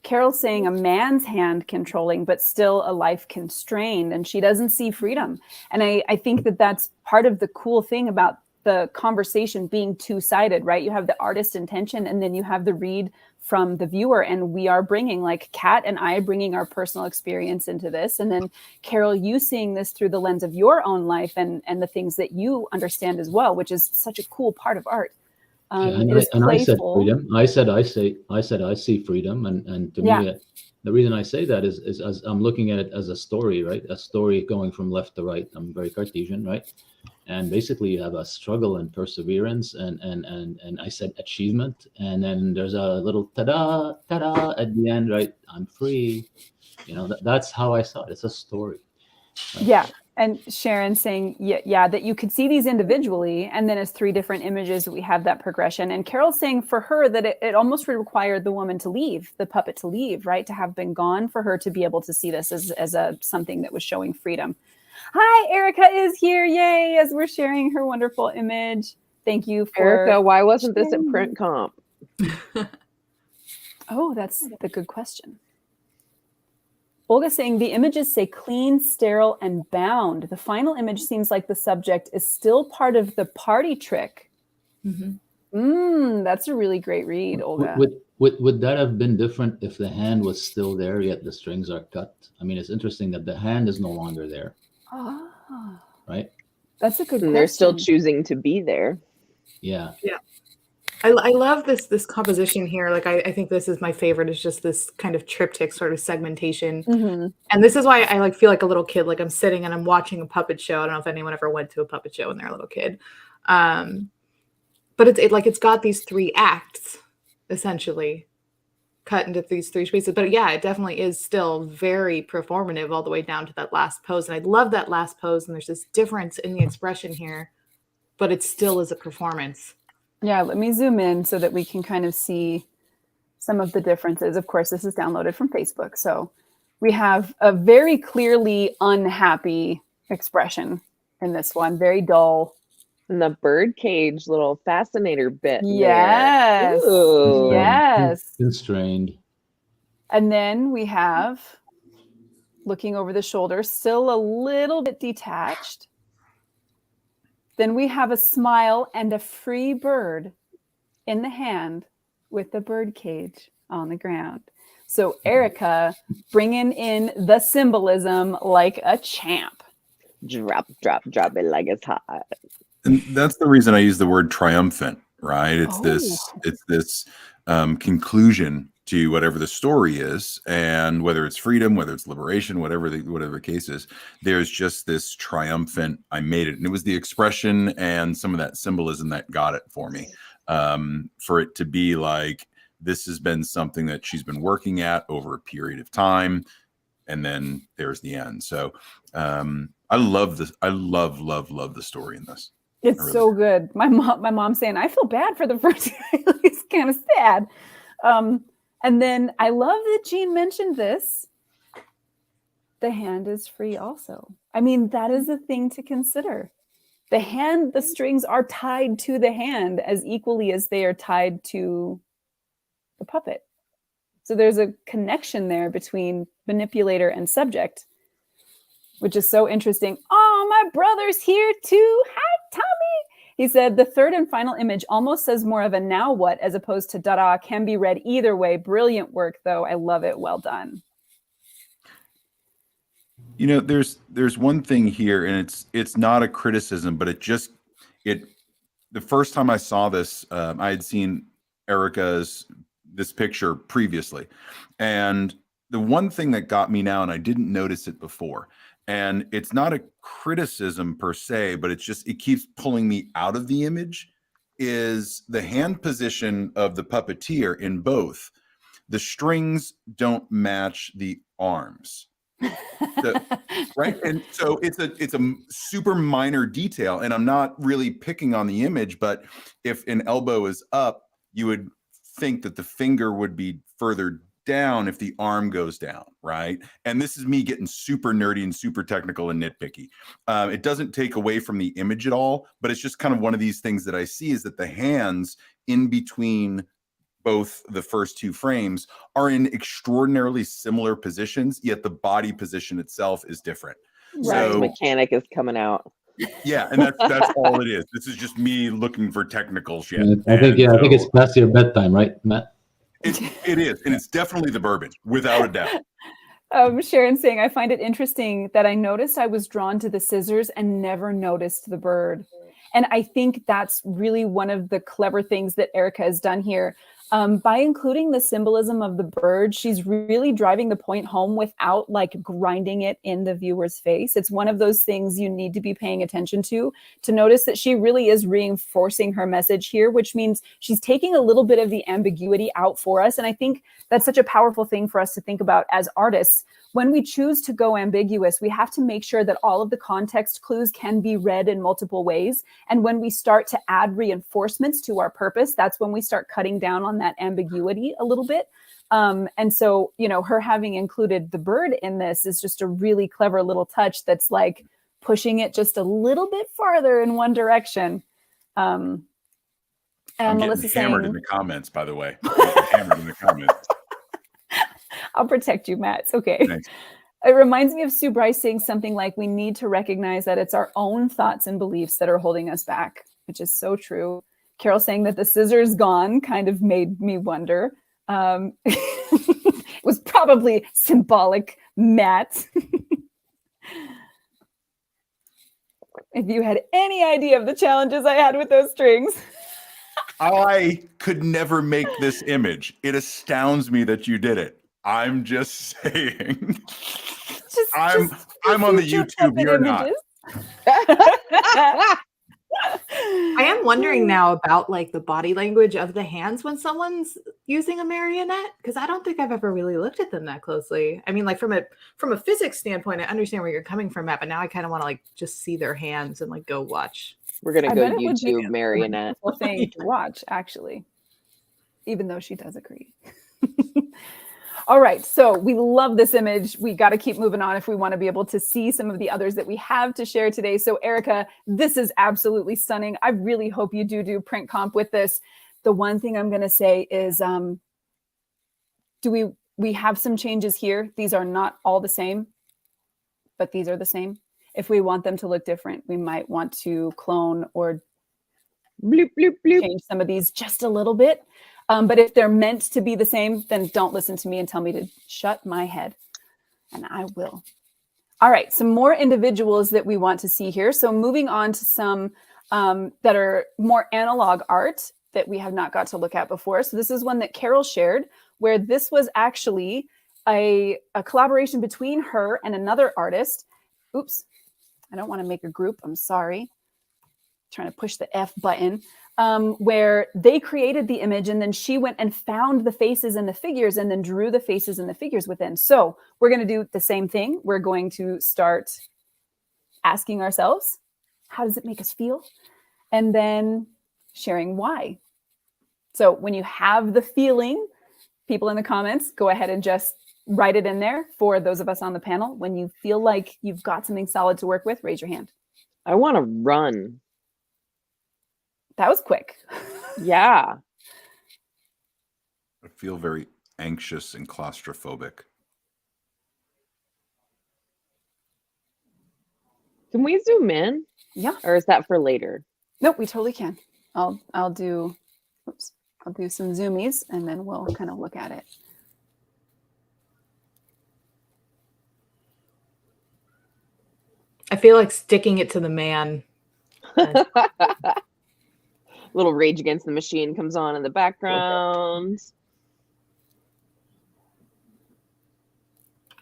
Carol saying a man's hand controlling, but still a life constrained, and she doesn't see freedom. And I think that that's part of the cool thing about the conversation being two-sided, right? You have the artist intention, and then you have the read from the viewer, and we are bringing, like Kat and I, bringing our personal experience into this, and then Carol, you seeing this through the lens of your own life and the things that you understand as well, which is such a cool part of art. And I said freedom. I said I see freedom, and to me, the reason I say that is as I'm looking at it as a story, right? A story going from left to right. I'm very Cartesian, right? And basically, you have a struggle and perseverance, and I said achievement, and then there's a little ta-da at the end, right? I'm free. You know, that's how I saw it. It's a story. Right? Yeah. And Sharon saying, yeah, that you could see these individually, and then as three different images, we have that progression. And Carol saying for her that it almost required the woman to leave, the puppet to leave, right? To have been gone for her to be able to see this as a something that was showing freedom. Hi, Erica is here. Yay, as we're sharing her wonderful image. Thank you for Erica, why wasn't this at print comp? Oh, that's the good question. Olga saying the images say clean, sterile, and bound. The final image seems like the subject is still part of the party trick. That's a really great read, Olga. Would that have been different if the hand was still there, yet the strings are cut? I mean, it's interesting that the hand is no longer there. Right? That's a good question. They're still choosing to be there. Yeah. I love this composition here. Like I think this is my favorite. It's just this kind of triptych sort of segmentation. And this is why I like feel like a little kid. Like I'm sitting and I'm watching a puppet show. I don't know if anyone ever went to a puppet show when they're a little kid. But it's got these three acts essentially cut into these three spaces. But yeah, it definitely is still very performative all the way down to that last pose. And I love that last pose. And there's this difference in the expression here, but it still is a performance. Yeah, let me zoom in so that we can kind of see some of the differences. Of course, this is downloaded from Facebook. So we have a very clearly unhappy expression in this one, very dull, And the bird cage little fascinator bit. Yes. There. Ooh. Yes. Constrained. And then we have, looking over the shoulder, still a little bit detached. Then we have a smile and a free bird in the hand with the bird cage on the ground. So Erica bringing in the symbolism like a champ. Drop it like it's hot. And that's the reason I use the word triumphant, right? It's this conclusion to whatever the story is, and whether it's freedom, whether it's liberation, whatever the case is, there's just this triumphant, I made it. And it was the expression and some of that symbolism that got it for me. For it to be like, this has been something that she's been working at over a period of time, and then there's the end. So I love this. I love the story in this. It's really so good. My mom's saying, I feel bad for the first guy. It's kind of sad. And then I love that Jean mentioned this. The hand is free also. I mean, that is a thing to consider. The hand, the strings are tied to the hand as equally as they are tied to the puppet. So there's a connection there between manipulator and subject, which is so interesting. Oh, my brother's here too. Hi, Tommy. He said, the third and final image almost says more of a now what as opposed to da-da, can be read either way. Brilliant work, though. I love it. Well done. You know, there's one thing here, and it's not a criticism, but the first time I saw this, I had seen this picture previously. And the one thing that got me now, and I didn't notice it before, and it's not a criticism per se, but it keeps pulling me out of the image, is the hand position of the puppeteer in both. The strings don't match the arms. Right. And so it's a super minor detail, and I'm not really picking on the image, but if an elbow is up, you would think that the finger would be further down if the arm goes down, right? And this is me getting super nerdy and super technical and nitpicky. It doesn't take away from the image at all, but it's just kind of one of these things that I see, is that the hands in between both the first two frames are in extraordinarily similar positions, yet the body position itself is different. Right. So Mechanic is coming out. Yeah, and that's all it is. This is just me looking for technical shit. I think it's past your bedtime, right, Matt? It is, and it's definitely the bourbon, without a doubt. Sharon saying, I find it interesting that I noticed I was drawn to the scissors and never noticed the bird. And I think that's really one of the clever things that Erica has done here. By including the symbolism of the bird, she's really driving the point home without like grinding it in the viewer's face. It's one of those things you need to be paying attention to notice that she really is reinforcing her message here, which means she's taking a little bit of the ambiguity out for us. And I think that's such a powerful thing for us to think about as artists. When we choose to go ambiguous, we have to make sure that all of the context clues can be read in multiple ways. And when we start to add reinforcements to our purpose, that's when we start cutting down on that ambiguity a little bit. And so, you know, her having included the bird in this is just a really clever little touch that's like pushing it just a little bit farther in one direction. And I'm Melissa getting hammered saying, in the comments, by the way. Hammered in the comments. I'll protect you, Matt. It's okay. Thanks. It reminds me of Sue Bryce saying something like, we need to recognize that it's our own thoughts and beliefs that are holding us back, which is so true. Carol saying that the scissors gone kind of made me wonder. It was probably symbolic, Matt. If you had any idea of the challenges I had with those strings. I could never make this image. It astounds me that you did it. I'm just saying. I'm on the YouTube. You're not. I am wondering now about like the body language of the hands when someone's using a marionette, because I don't think I've ever really looked at them that closely. I mean, like from a physics standpoint, I understand where you're coming from, Matt, but now I kind of want to like just see their hands and like go watch. We're gonna I go bet it would be YouTube marionette. a thing to watch, actually, even though she does agree. All right, so we love this image. We got to keep moving on if we want to be able to see some of the others that we have to share today. So Erica, this is absolutely stunning. I really hope you do print comp with this. The one thing I'm going to say is, we have some changes here. These are not all the same, but these are the same. If we want them to look different, we might want to clone or bloop, bloop, bloop. change some of these just a little bit. But if they're meant to be the same, then don't listen to me and tell me to shut my head. And I will. All right, some more individuals that we want to see here. So moving on to some that are more analog art that we have not got to look at before. So this is one that Carol shared, where this was actually a collaboration between her and another artist. Oops, I don't want to make a group. I'm sorry. Trying to push the F button. Where they created the image and then she went and found the faces and the figures and then drew the faces and the figures within. So we're going to do the same thing. We're going to start asking ourselves, how does it make us feel? And then sharing why. So when you have the feeling, people in the comments, go ahead and just write it in there. For those of us on the panel, when you feel like you've got something solid to work with, raise your hand. I want to run. That was quick. Yeah. I feel very anxious and claustrophobic. Can we zoom in? Yeah. Or is that for later? Nope, we totally can. I'll do some zoomies and then we'll kind of look at it. I feel like sticking it to the man. Little Rage Against the Machine comes on in the background.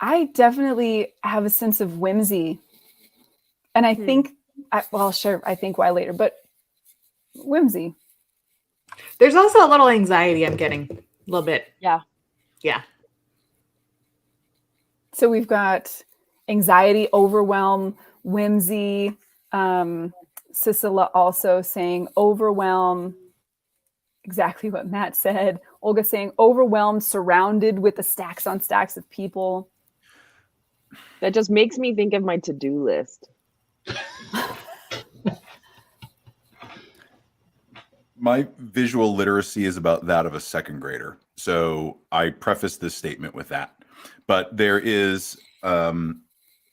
I definitely have a sense of whimsy. And I think, I think why later, but whimsy. There's also a little anxiety I'm getting. A little bit. Yeah. Yeah. So we've got anxiety, overwhelm, whimsy, Sissela also saying overwhelm, exactly what Matt said. Olga saying overwhelmed, surrounded with the stacks on stacks of people. That just makes me think of my to-do list. My visual literacy is about that of a second grader. So I preface this statement with that. But there is an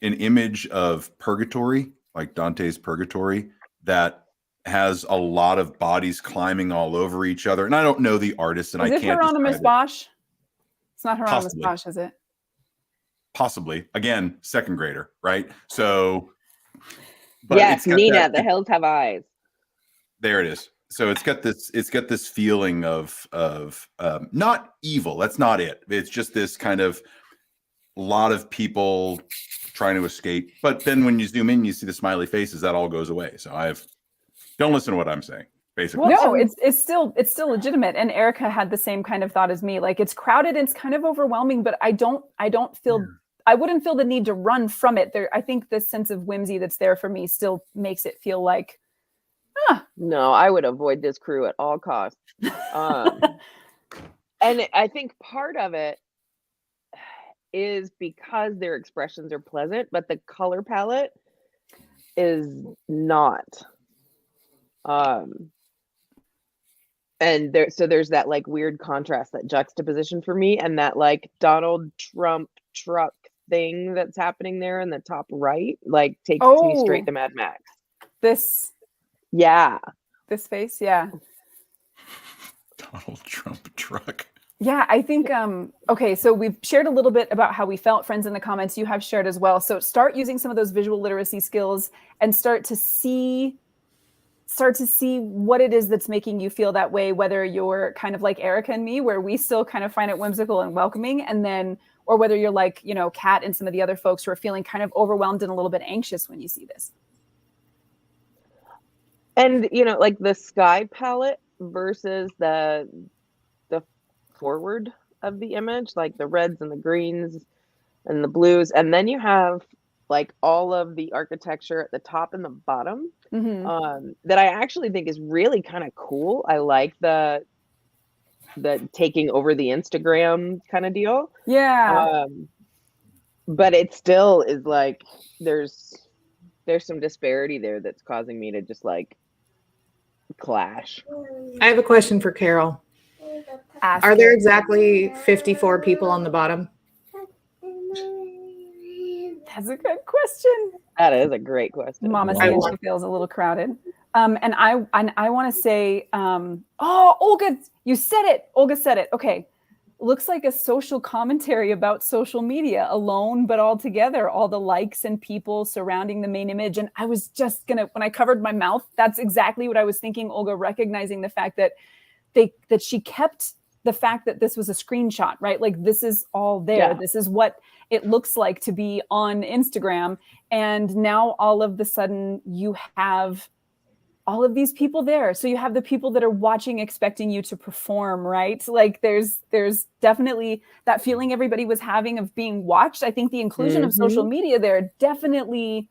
image of purgatory, like Dante's Purgatory, that has a lot of bodies climbing all over each other. And I don't know the artist, and I can't. Is it Hieronymus Bosch? It's not Hieronymus Possibly. Bosch, is it? Possibly. Again, second grader, right? So, yes, Nina, the hills have eyes. There it is. So it's got this feeling of not evil. That's not it. It's just this kind of lot of people trying to escape. But then when you zoom in, you see the smiley faces. That all goes away. So don't listen to what I'm saying. Basically, no, it's still legitimate. And Erica had the same kind of thought as me. Like it's crowded and it's kind of overwhelming, but I wouldn't feel the need to run from it. I think this sense of whimsy that's there for me still makes it feel like, no, I would avoid this crew at all costs. And I think part of it is because their expressions are pleasant, but the color palette is not. And there's that like weird contrast, that juxtaposition for me, and that like Donald Trump truck thing that's happening there in the top right, like takes me straight to Mad Max. This face, yeah. Donald Trump truck. Yeah, I think, okay, so we've shared a little bit about how we felt, friends in the comments, you have shared as well. So start using some of those visual literacy skills and start to see what it is that's making you feel that way, whether you're kind of like Erica and me, where we still kind of find it whimsical and welcoming, and then, or whether you're like, Kat and some of the other folks who are feeling kind of overwhelmed and a little bit anxious when you see this. And, like the sky palette versus the forward of the image, like the reds and the greens and the blues. And then you have like all of the architecture at the top and the bottom, that I actually think is really kind of cool. I like the the taking over the Instagram kind of deal. Yeah. But it still is like there's some disparity there that's causing me to just like clash. I have a question for Carol. Are there exactly 54 people on the bottom? That's a good question. That is a great question. Mama says she feels a little crowded. And I want to say, oh, Olga, you said it. Olga said it. Okay. Looks like a social commentary about social media, alone but all together, all the likes and people surrounding the main image. And I was just gonna, when I covered my mouth, that's exactly what I was thinking, Olga, recognizing the fact that that she kept the fact that this was a screenshot, right? Like this is all there. Yeah. This is what it looks like to be on Instagram. And now all of the sudden you have all of these people there. So you have the people that are watching, expecting you to perform, right? Like there's definitely that feeling everybody was having of being watched. I think the inclusion of social media there definitely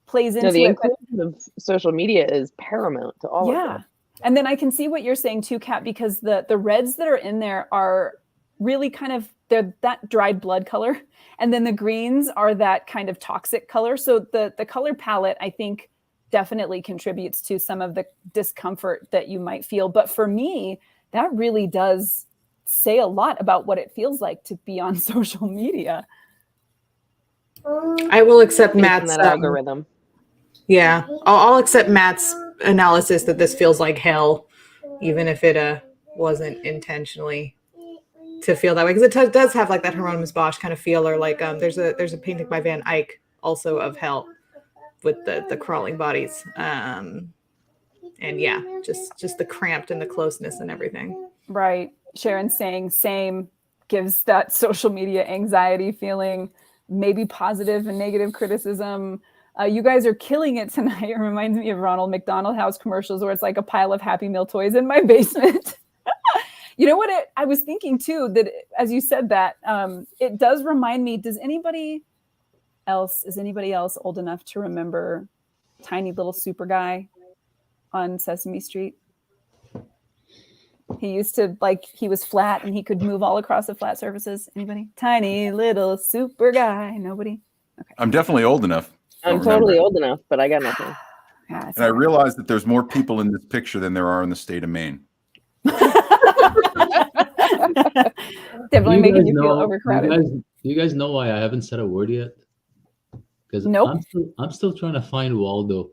plays into the inclusion of social media is paramount to all of that. And then I can see what you're saying too, Kat, because the reds that are in there are really kind of, they're that dried blood color. And then the greens are that kind of toxic color. So the color palette, I think, definitely contributes to some of the discomfort that you might feel. But for me, that really does say a lot about what it feels like to be on social media. I will accept Matt's algorithm. Yeah, I'll accept Matt's analysis that this feels like hell, even if it wasn't intentionally to feel that way. Because it does have like that Hieronymus Bosch kind of feel, or like there's a painting by Van Eyck also of hell, with the crawling bodies, and yeah, just the cramped and the closeness and everything. Right. Sharon saying same gives that social media anxiety feeling, maybe positive and negative criticism. You guys are killing it tonight. It reminds me of Ronald McDonald House commercials where it's like a pile of Happy Meal toys in my basement. You know what? I was thinking too, that as you said that, it does remind me, is anybody else old enough to remember tiny little super guy on Sesame Street? He used to, like, he was flat and he could move all across the flat surfaces. Anybody? Tiny little super guy. Nobody? Okay. I'm definitely old enough. I'm totally old enough, but I got nothing. And I realized that there's more people in this picture than there are in the state of Maine. Definitely making you feel overcrowded. You guys know why I haven't said a word yet? Because I'm still trying to find Waldo.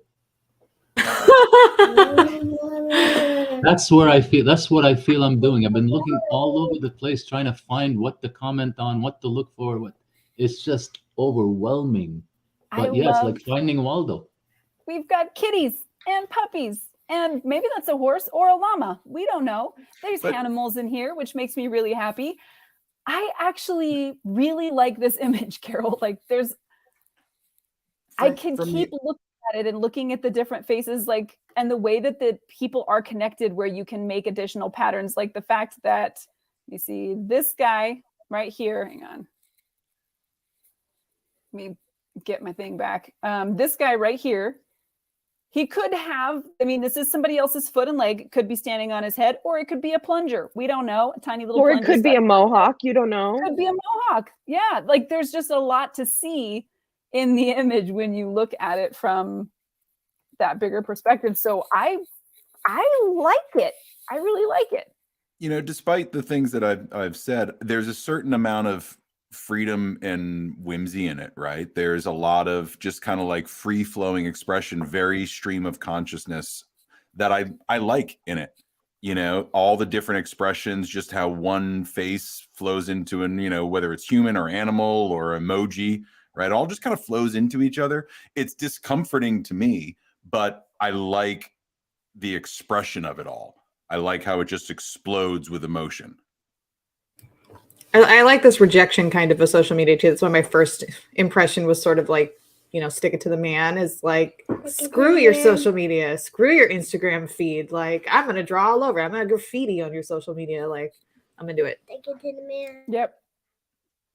That's what I feel I'm doing. I've been looking all over the place trying to find what to comment on, what to look for. It's just overwhelming. But yes, like finding Waldo. We've got kitties and puppies, and maybe that's a horse or a llama. We don't know. There's animals in here, which makes me really happy. I actually really like this image, Carol. Like I can keep looking at it and looking at the different faces, like, and the way that the people are connected, where you can make additional patterns, like the fact that you see this guy right here. Hang on. Let me get my thing back. This guy right here, he could have, I mean, this is somebody else's foot and leg. It could be standing on his head, or it could be a plunger. We don't know. A tiny little plunger. Or it could be a mohawk. You don't know. It could be a mohawk. Yeah. Like there's just a lot to see in the image when you look at it from that bigger perspective. So I like it. I really like it. You know, despite the things that I've said, there's a certain amount of freedom and whimsy in it, right? There's a lot of just kind of like free flowing expression, very stream of consciousness that I like in it. You know, all the different expressions, just how one face flows into an, you know, whether it's human or animal or emoji, right? All just kind of flows into each other. It's discomforting to me, but I like the expression of it all. I like how it just explodes with emotion. I like this rejection kind of social media too. That's why my first impression was sort of like, you know, stick it to the man, is like, screw your social media, screw your Instagram feed. Like, I'm going to draw all over. I'm going to graffiti on your social media. Like, I'm going to do it. Stick it to the man. Yep.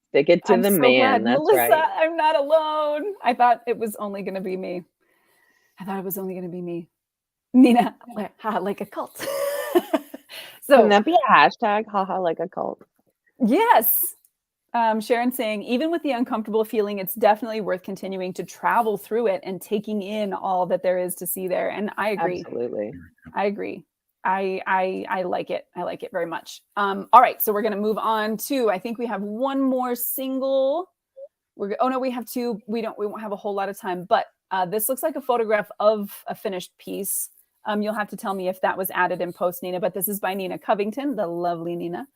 Stick it to the man. That's Melissa, right. I'm not alone. I thought it was only going to be me. Nina, like a cult. So can that be a hashtag? Haha, like a cult. Yes. Sharon saying, even with the uncomfortable feeling, it's definitely worth continuing to travel through it and taking in all that there is to see there. And I agree. Absolutely. I agree. I like it. I like it very much. All right. So we're going to move on to, I think we have one more single. Oh no, we have two. We won't have a whole lot of time, but this looks like a photograph of a finished piece. You'll have to tell me if that was added in post, Nina, but this is by Nina Covington, the lovely Nina.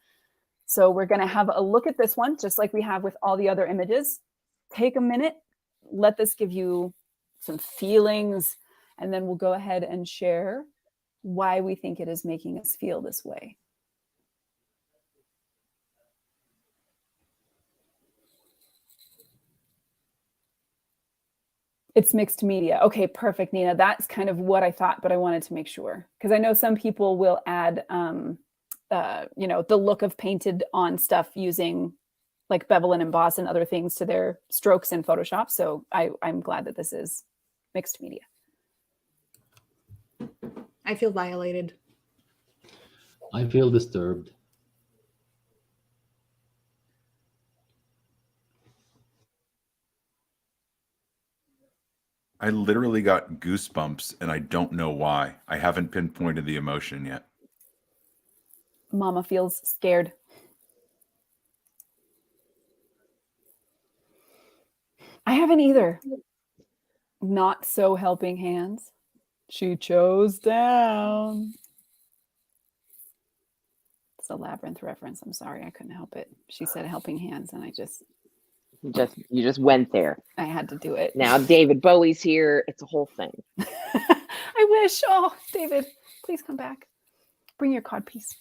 So we're going to have a look at this one, just like we have with all the other images. Take a minute, let this give you some feelings, and then we'll go ahead and share why we think it is making us feel this way. It's mixed media. Okay, perfect, Nina. That's kind of what I thought, but I wanted to make sure, because I know some people will add the look of painted on stuff using like bevel and emboss and other things to their strokes in Photoshop. So I'm glad that this is mixed media. I feel violated. I feel disturbed. I literally got goosebumps and I don't know why. I haven't pinpointed the emotion yet. Mama feels scared. I haven't either. Not so helping hands. She chose down. It's a Labyrinth reference. I'm sorry, I couldn't help it. She said helping hands, and You just went there. I had to do it. Now David Bowie's here. It's a whole thing. I wish. Oh, David, please come back. Bring your codpiece.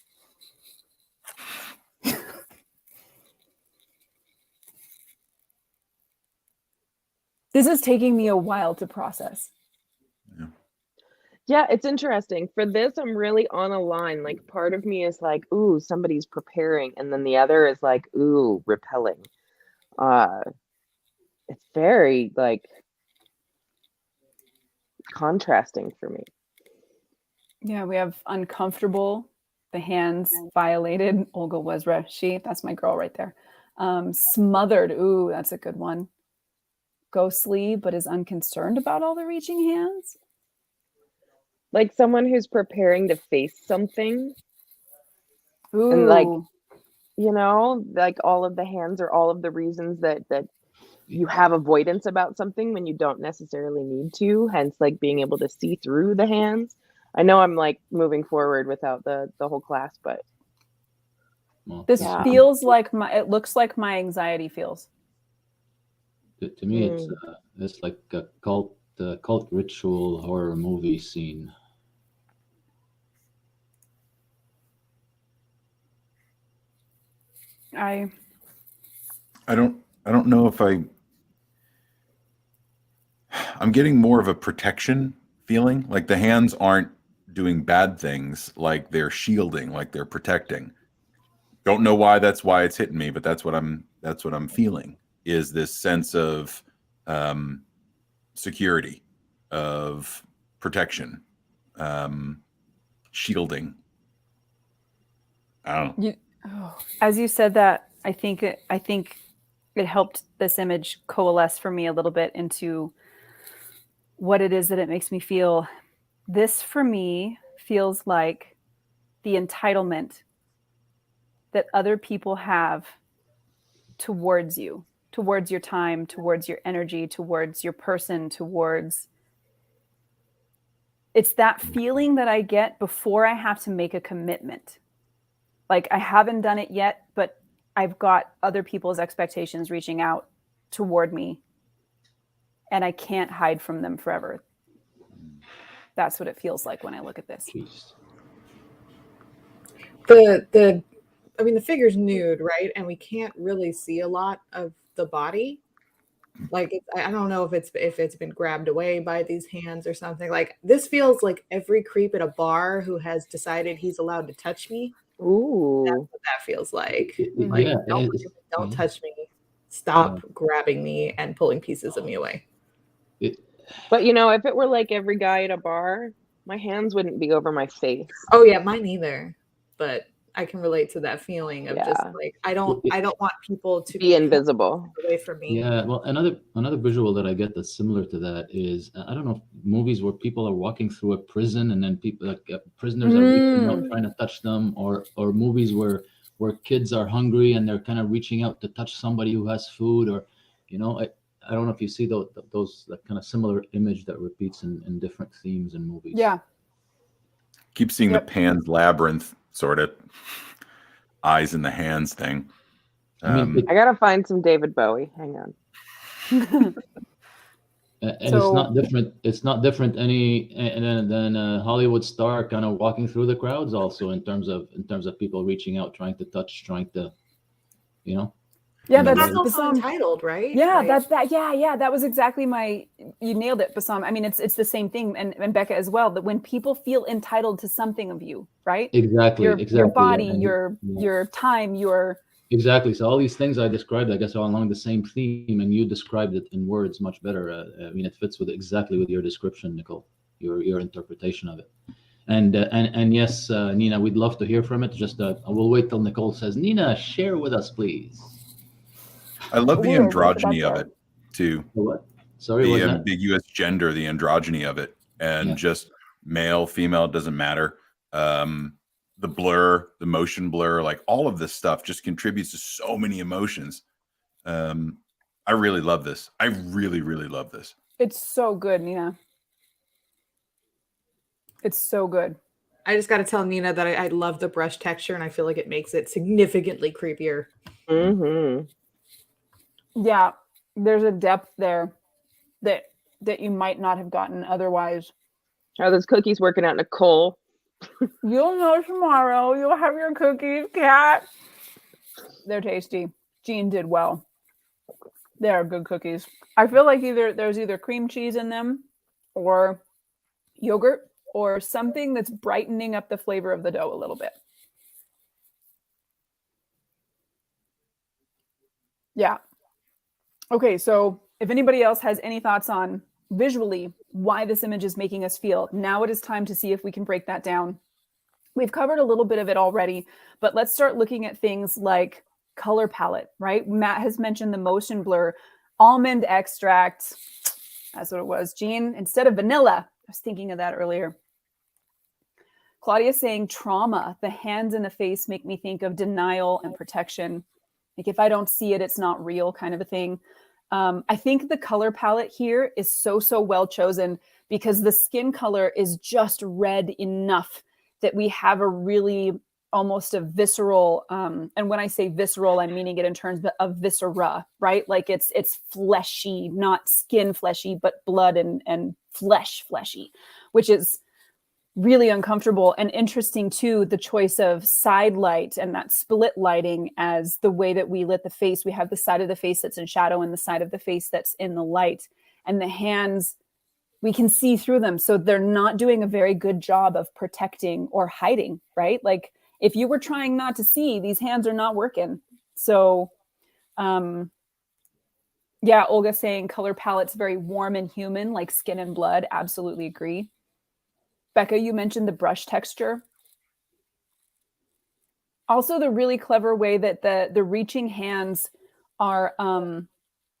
This is taking me a while to process. Yeah, it's interesting. For this, I'm really on a line. Like, part of me is like, ooh, somebody's preparing. And then the other is like, ooh, repelling. It's very, like, contrasting for me. Yeah, we have uncomfortable, the hands violated, Olga Wezra, that's my girl right there. Smothered, ooh, that's a good one. Ghostly, but is unconcerned about all the reaching hands. Like someone who's preparing to face something. Ooh. And like, like all of the hands are all of the reasons that you have avoidance about something when you don't necessarily need to, hence like being able to see through the hands. I know I'm like moving forward without the whole class, but this feels like it looks like my anxiety feels. To me, it's like a cult ritual horror movie scene. I don't know if I'm getting more of a protection feeling. Like the hands aren't doing bad things, like they're shielding, like they're protecting. Don't know why that's why it's hitting me, but that's what I'm feeling, is this sense of security, of protection, shielding. I don't know. As you said that, I think it helped this image coalesce for me a little bit into what it is that it makes me feel. This for me feels like the entitlement that other people have towards you, towards your time, towards your energy, towards your person, it's that feeling that I get before I have to make a commitment. Like I haven't done it yet, but I've got other people's expectations reaching out toward me and I can't hide from them forever. That's what it feels like when I look at this. Jeez. The figure's nude, right? And we can't really see a lot of the body. Like I don't know if it's been grabbed away by these hands or something. Like this feels like every creep at a bar who has decided he's allowed to touch me. Ooh, that's what that feels like. Like don't touch me. Stop grabbing me and pulling pieces of me away. But if it were like every guy at a bar, my hands wouldn't be over my face. Oh yeah, mine either. but I can relate to that feeling of just Yeah. like I don't want people to Be invisible. away from me. Yeah, well, another visual that I get that's similar to that is I don't know if movies where people are walking through a prison and then people like prisoners are reaching out trying to touch them, or movies where kids are hungry and they're kind of reaching out to touch somebody who has food, or I don't know if you see those that kind of similar image that repeats in different themes in movies. Yeah. Keep seeing the Pan's Labyrinth sort of eyes in the hands thing. I mean, I gotta find some David Bowie. Hang on. and it's not different. It's not different than a Hollywood star kind of walking through the crowds. Also, in terms of people reaching out, trying to touch, trying to, Yeah, That's that's also Bassam. Entitled, right? Yeah, Like, that's that. Yeah, that was exactly you nailed it, Bassam. I mean, it's the same thing, and Becca as well. That when people feel entitled to something of you, right? Exactly. Your body, yeah. your time, your Exactly. So all these things I described, I guess, are along the same theme, and you described it in words much better. I mean, it fits exactly with your description, Nicole, your interpretation of it. And yes, Nina, we'd love to hear from it. Just we'll wait till Nicole says, Nina, share with us, please. I love the androgyny of it too. What? Sorry, the ambiguous gender, the androgyny of it, and just male, female, doesn't matter. The blur, the motion blur, like all of this stuff just contributes to so many emotions. I really love this. I really, really love this. It's so good, Nina. It's so good. I just got to tell Nina that I love the brush texture, and I feel like it makes it significantly creepier. Mm-hmm. Yeah, there's a depth there that you might not have gotten otherwise. Are those cookies working out, Nicole? You'll know tomorrow. You'll have your cookies, Kat. They're tasty. Jean did well. They are good cookies. I feel like there's either cream cheese in them or yogurt or something that's brightening up the flavor of the dough a little bit. Yeah. Okay, so if anybody else has any thoughts on visually why this image is making us feel, now it is time to see if we can break that down. We've covered a little bit of it already, but let's start looking at things like color palette, right? Matt has mentioned the motion blur, almond extract. That's what it was. Jean, instead of vanilla. I was thinking of that earlier. Claudia saying trauma. The hands in the face make me think of denial and protection. Like if I don't see it, it's not real kind of a thing. I think the color palette here is so well chosen because the skin color is just red enough that we have a really almost a visceral, and when I say visceral, I'm meaning it in terms of viscera, right? Like it's fleshy, not skin fleshy, but blood and flesh fleshy, which is really uncomfortable and interesting too. The choice of side light and that split lighting as the way that we lit the face. We have the side of the face that's in shadow and the side of the face that's in the light, and the hands, we can see through them. So they're not doing a very good job of protecting or hiding, right? Like if you were trying not to see, these hands are not working. So yeah, Olga saying color palette's very warm and human, like skin and blood. Absolutely agree. Becca, you mentioned the brush texture. Also the really clever way that the reaching hands are,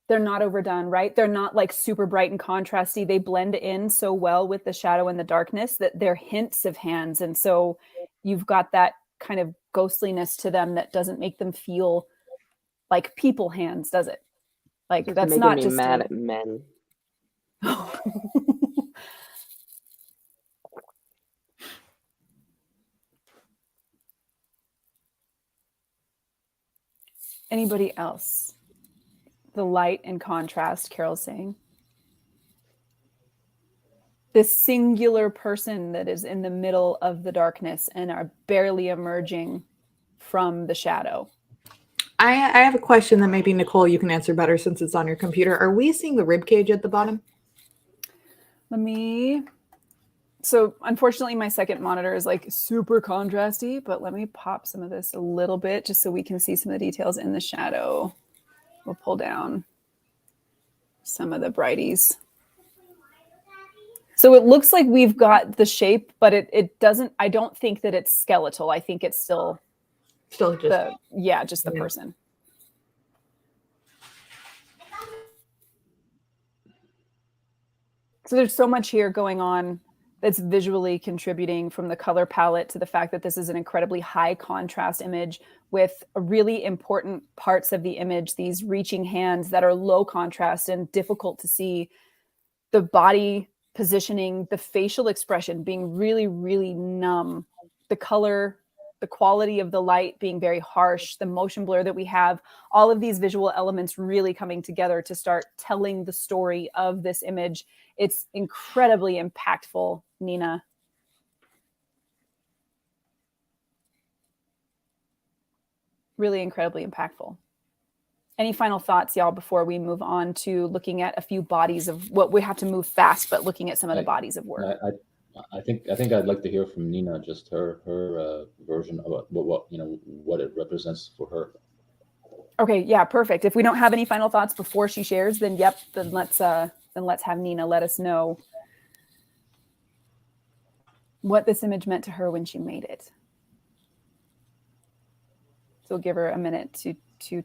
they're not overdone, right? They're not like super bright and contrasty. They blend in so well with the shadow and the darkness that they're hints of hands. And so you've got that kind of ghostliness to them that doesn't make them feel like people hands, does it? Like It's that's making not me just mad at men. Anybody else? The light and contrast, Carol's saying. This singular person that is in the middle of the darkness and are barely emerging from the shadow. I have a question that maybe Nicole, you can answer better since it's on your computer. Are we seeing the rib cage at the bottom? So unfortunately my second monitor is like super contrasty, but let me pop some of this a little bit just so we can see some of the details in the shadow. We'll pull down some of the brighties. So it looks like we've got the shape, but it doesn't, I don't think that it's skeletal. I think it's still just the person. So there's so much here going on that's visually contributing, from the color palette to the fact that this is an incredibly high contrast image with really important parts of the image, these reaching hands that are low contrast and difficult to see, the body positioning, the facial expression being really, really numb, the color, the quality of the light being very harsh, the motion blur that we have, all of these visual elements really coming together to start telling the story of this image. It's incredibly impactful, Nina. Really incredibly impactful. Any final thoughts, y'all, before we move on to looking at a few bodies of what we have to move fast, but looking at some of the bodies of work? I think I'd like to hear from Nina, just her version of what it represents for her. Okay, yeah, perfect. If we don't have any final thoughts before she shares, then let's have Nina let us know what this image meant to her when she made it. So we'll give her a minute to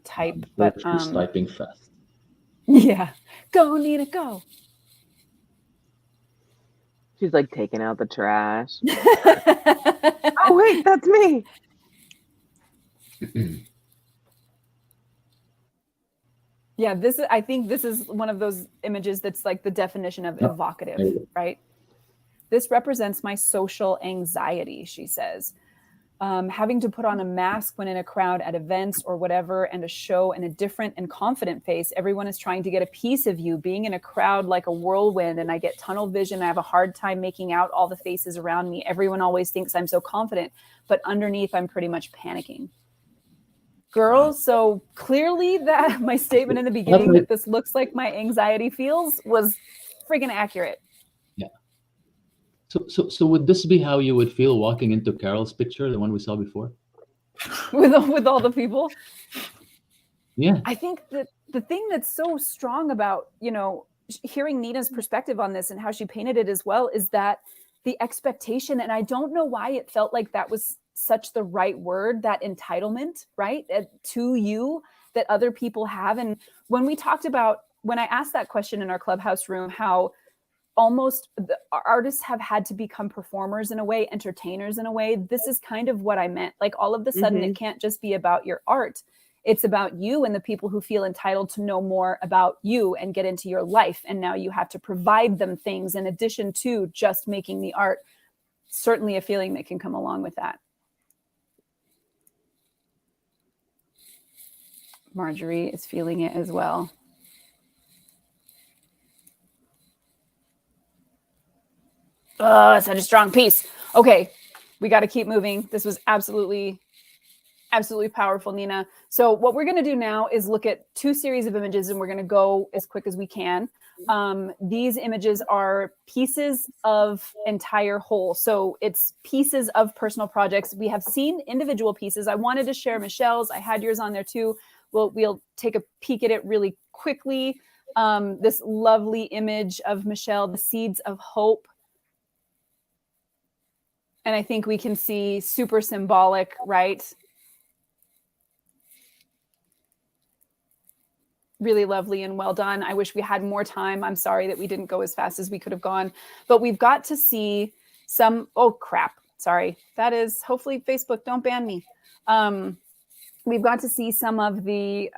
type, but she's typing fast. Yeah, go Nina, go. She's like taking out the trash. Oh wait, that's me. Yeah, I think this is one of those images that's like the definition of evocative, right? This represents my social anxiety, she says. Having to put on a mask when in a crowd at events or whatever, and a show and a different and confident face. Everyone is trying to get a piece of you, being in a crowd like a whirlwind, and I get tunnel vision. I have a hard time making out all the faces around me. Everyone always thinks I'm so confident, but underneath I'm pretty much panicking. Girls, so clearly that my statement in the beginning that this looks like my anxiety feels was friggin' accurate. Yeah. So would this be how you would feel walking into Carol's picture, the one we saw before? with all the people? Yeah. I think that the thing that's so strong about, hearing Nina's perspective on this and how she painted it as well, is that the expectation, and I don't know why it felt like that was such the right word, that entitlement, right, to you that other people have. And when I asked that question in our Clubhouse room, how almost artists have had to become performers in a way, entertainers in a way, this is kind of what I meant. Like all of a sudden, it can't just be about your art. It's about you and the people who feel entitled to know more about you and get into your life. And now you have to provide them things in addition to just making the art. Certainly a feeling that can come along with that. Marjorie is feeling it as well. Oh, such a strong piece. Okay, we got to keep moving. This was absolutely powerful, Nina. So what we're going to do now is look at two series of images, and we're going to go as quick as we can. These images are pieces of entire whole. So it's pieces of personal projects. We have seen individual pieces. I wanted to share Michelle's. I had yours on there too. We'll take a peek at it really quickly. This lovely image of Michelle, the seeds of hope. And I think we can see super symbolic, right? Really lovely and well done. I wish we had more time. I'm sorry that we didn't go as fast as we could have gone, but we've got to see some, oh crap. Sorry. That is, hopefully Facebook, don't ban me. We've got to see some of the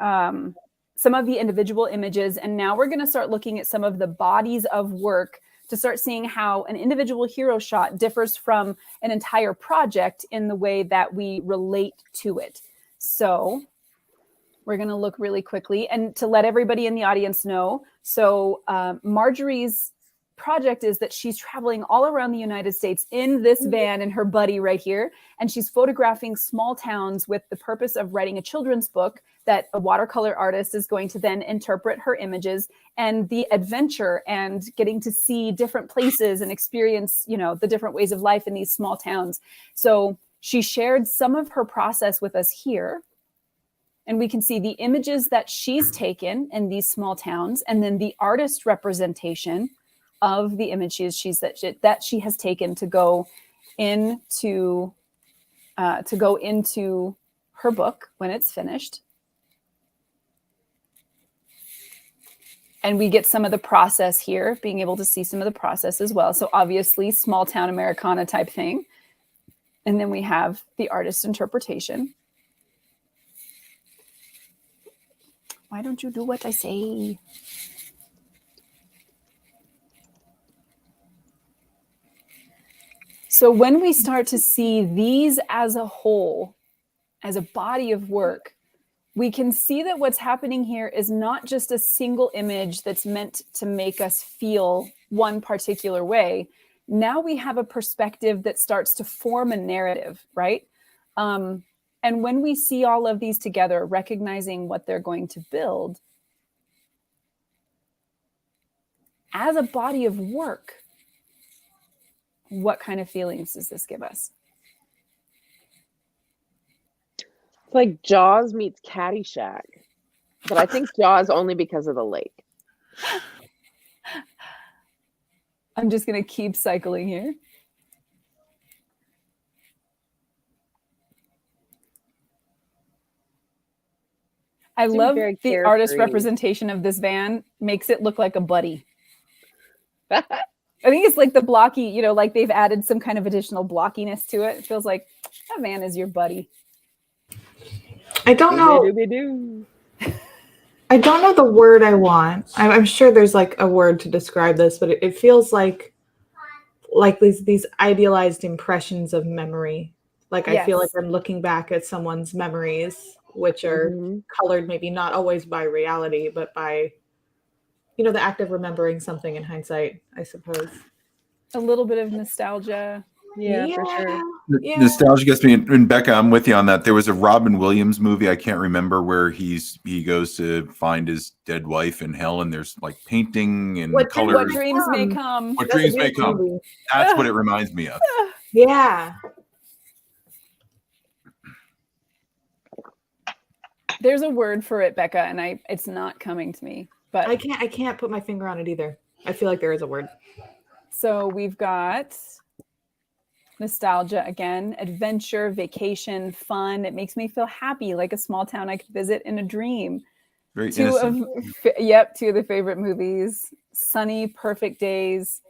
individual images. And now we're going to start looking at some of the bodies of work to start seeing how an individual hero shot differs from an entire project in the way that we relate to it. So we're going to look really quickly, and to let everybody in the audience know. So Marjorie's project is that she's traveling all around the United States in this van and her buddy right here. And she's photographing small towns with the purpose of writing a children's book that a watercolor artist is going to then interpret her images, and the adventure and getting to see different places and experience, the different ways of life in these small towns. So she shared some of her process with us here. And we can see the images that she's taken in these small towns, and then the artist representation of the image that she has taken to go into her book when it's finished. And we get some of the process here, being able to see some of the process as well. So obviously small town Americana type thing. And then we have the artist's interpretation. Why don't you do what I say? So when we start to see these as a whole, as a body of work, we can see that what's happening here is not just a single image that's meant to make us feel one particular way. Now we have a perspective that starts to form a narrative, right? And when we see all of these together, recognizing what they're going to build, as a body of work, what kind of feelings does this give us? It's like Jaws meets Caddyshack, but I think Jaws only because of the lake. I'm just going to keep cycling here. I love the artist representation of this van. Makes it look like a buddy. I think it's like the blocky, you know, like they've added some kind of additional blockiness to it. It feels like that van is your buddy. I don't know. I don't know the word I want. I'm sure there's like a word to describe this, but it feels like these idealized impressions of memory. Like I feel like I'm looking back at someone's memories, which are colored maybe not always by reality, but by, you know, the act of remembering something in hindsight, I suppose. A little bit of nostalgia. Yeah, for sure. Yeah. Nostalgia gets me. And Becca, I'm with you on that. There was a Robin Williams movie, I can't remember, where he goes to find his dead wife in hell, and there's like painting and colors. What dreams may come. What dreams may come. Movie. That's what it reminds me of. Yeah. There's a word for it, Becca, and it's not coming to me. But I can't put my finger on it either. I feel like there is a word. So we've got nostalgia again, adventure, vacation, fun. It makes me feel happy, like a small town I could visit in a dream. Very two of the favorite movies. Sunny, perfect days.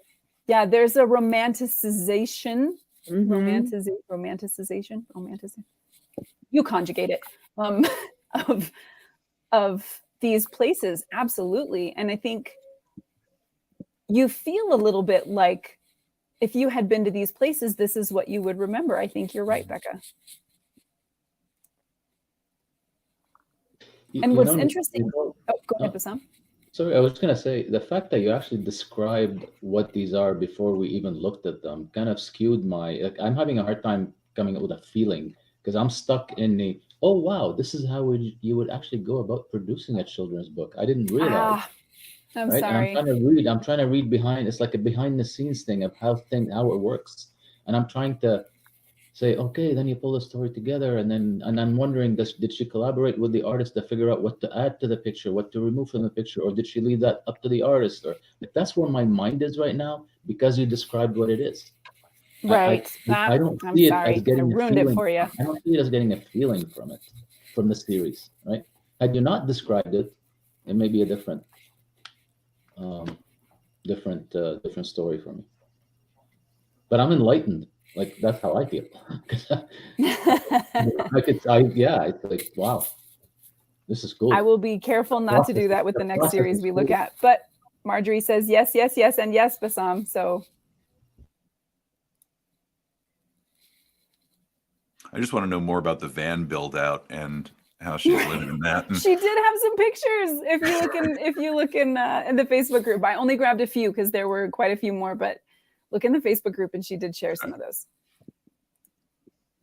Yeah, there's a romanticization. Romanticization. You conjugate it. Of these places, absolutely. And I think you feel a little bit like if you had been to these places, this is what you would remember. I think you're right, Becca. And what's interesting, go ahead, Bassam. Sorry, I was going to say, the fact that you actually described what these are before we even looked at them kind of skewed I'm having a hard time coming up with a feeling, because I'm stuck in the, oh, wow, this is how you would actually go about producing a children's book. I didn't realize. I'm sorry. And I'm trying to read behind. It's like a behind the scenes thing of how it works. And I'm trying to say, okay, then you pull the story together. And I'm wondering, did she collaborate with the artist to figure out what to add to the picture, what to remove from the picture? Or did she leave that up to the artist? Or that's where my mind is right now, because you described what it is. Right. I don't see it as getting I ruined it for you. I don't see it as getting a feeling from it, from the series, right? Had you not described it, it may be a different story for me. But I'm enlightened. Like, that's how I feel. It's like, wow, this is cool. I will be careful not to do that with the next series we look at. But Marjorie says yes, yes, yes, and yes, Bassam. So I just want to know more about the van build out and how she's living in that. She did have some pictures. If you look in the Facebook group, I only grabbed a few because there were quite a few more. But look in the Facebook group, and she did share some of those.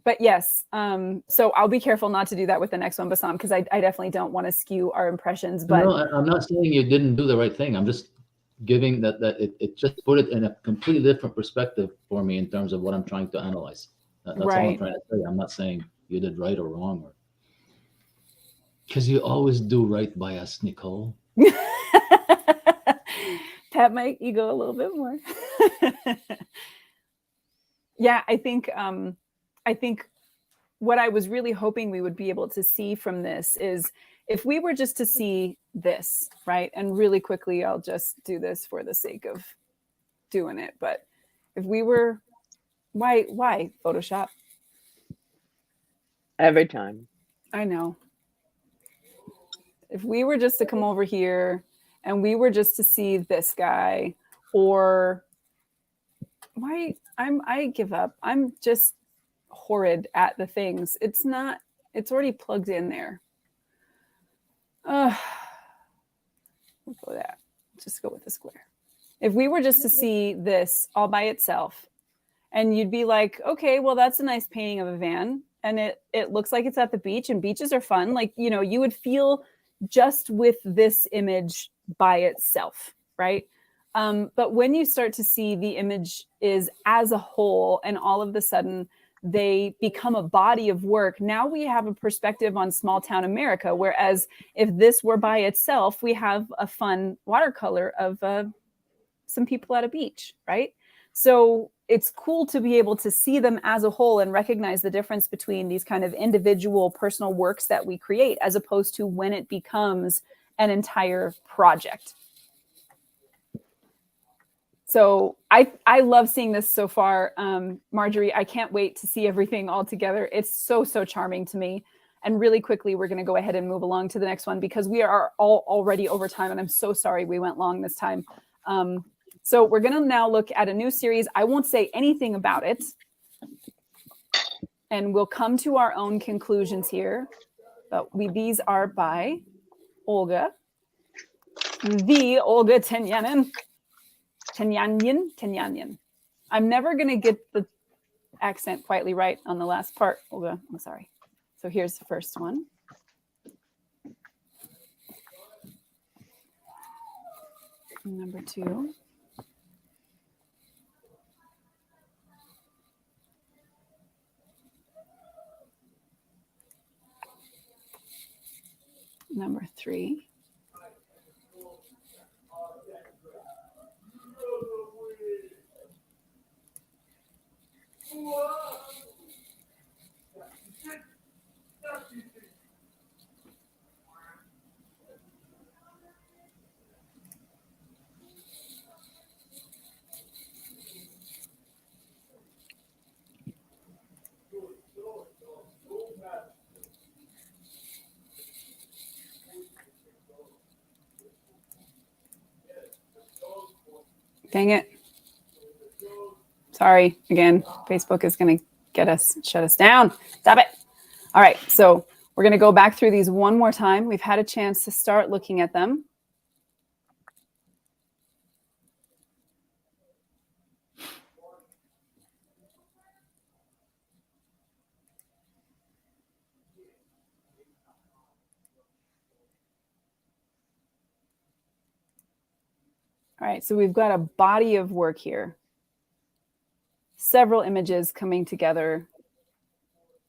But yes, so I'll be careful not to do that with the next one, Bassam, because I definitely don't want to skew our impressions. But no, I'm not saying you didn't do the right thing. I'm just giving that it just put it in a completely different perspective for me in terms of what I'm trying to analyze. That's all I'm trying to say. I'm not saying you did right or wrong, because you always do right by us, Nicole. pat my ego a little bit more. Yeah, I think what I was really hoping we would be able to see from this is if we were just to see this, right? And really quickly, I'll just do this for the sake of doing it. But if we were, why Photoshop? Every time. I know. If we were just to come over here and we were just to see this guy, or I give up. I'm just horrid at the things. It's already plugged in there. We'll go that. Just go with the square. If we were just to see this all by itself, and you'd be like, okay, well, that's a nice painting of a van, and it looks like it's at the beach, and beaches are fun. Like, you would feel just with this image by itself, right? But when you start to see the image is as a whole, and all of a sudden they become a body of work, now we have a perspective on small town America. Whereas if this were by itself, we have a fun watercolor of some people at a beach, right? So it's cool to be able to see them as a whole and recognize the difference between these kind of individual personal works that we create, as opposed to when it becomes an entire project. So I love seeing this so far. Marjorie, I can't wait to see everything all together. It's so charming to me. And really quickly, we're going to go ahead and move along to the next one because we are all already over time. And I'm so sorry we went long this time. So we're going to now look at a new series. I won't say anything about it. And we'll come to our own conclusions here. But these are by Olga. The Olga Tenyanin. Tenyanyan. I'm never going to get the accent quietly right on the last part, Olga. I'm sorry. So here's the first one. Number 2. Number 3. Dang it. Sorry, again, Facebook is going to shut us down. Stop it. All right, so we're going to go back through these one more time. We've had a chance to start looking at them. All right, so we've got a body of work here. Several images coming together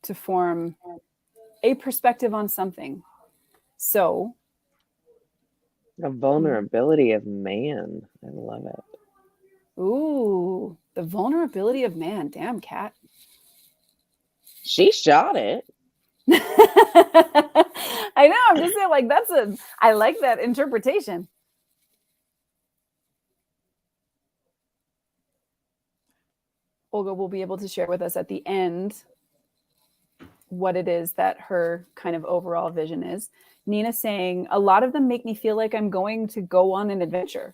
to form a perspective on something. So, the vulnerability of man. I love it. Ooh, the vulnerability of man. Damn, Kat. She shot it. I know. I'm just saying, like, I like that interpretation. Olga will be able to share with us at the end what it is that her kind of overall vision is. Nina saying, a lot of them make me feel like I'm going to go on an adventure.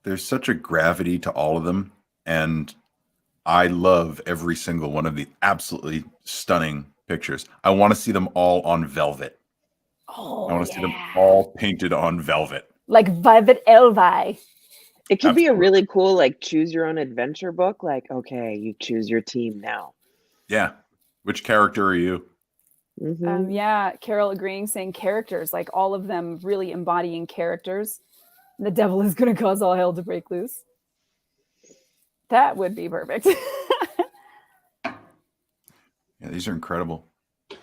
There's such a gravity to all of them. And I love every single one of the absolutely stunning pictures. I want to see them all on velvet. Oh, I want to see them all painted on velvet. Like Velvet Elvi. It could be a really cool, like, choose your own adventure book. Like, okay, you choose your team now. Yeah. Which character are you? Mm-hmm. Yeah, Carol agreeing, saying characters, like all of them really embodying characters. The devil is going to cause all hell to break loose. That would be perfect. Yeah, these are incredible.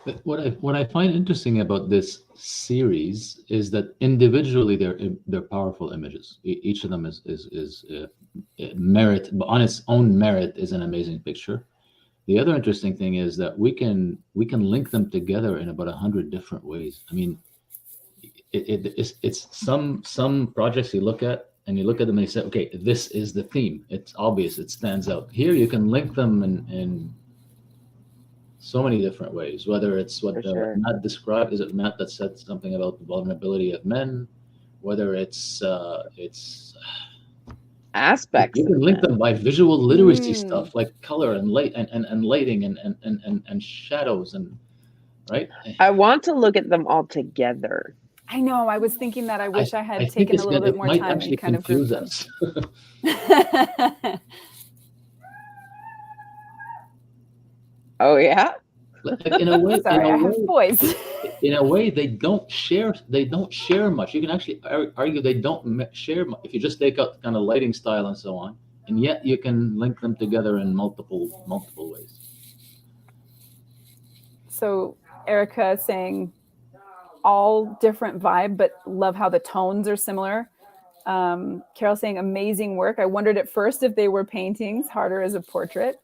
But what I find interesting about this series is that individually they're powerful images. Each of them is merit, but on its own merit is an amazing picture. The other interesting thing is that we can link them together in about 100 different ways. I mean, it's some projects you look at and you look at them and you say, okay, this is the theme. It's obvious. It stands out. Here you can link them in so many different ways, whether it's what Matt described. Is it Matt that said something about the vulnerability of men? Whether it's aspects. You can link them by visual literacy stuff like color and light and lighting and shadows and right. I want to look at them all together. I know. I was thinking that. I wish I had taken a little bit more time and kind of grouped them. Oh yeah. Like in a way, sorry, I have boys. In a way, they don't share much. You can actually argue they don't share much if you just take out kind of lighting style and so on, and yet you can link them together in multiple ways. So Erica saying all different vibe, but love how the tones are similar. Carol saying amazing work. I wondered at first if they were paintings, harder as a portrait.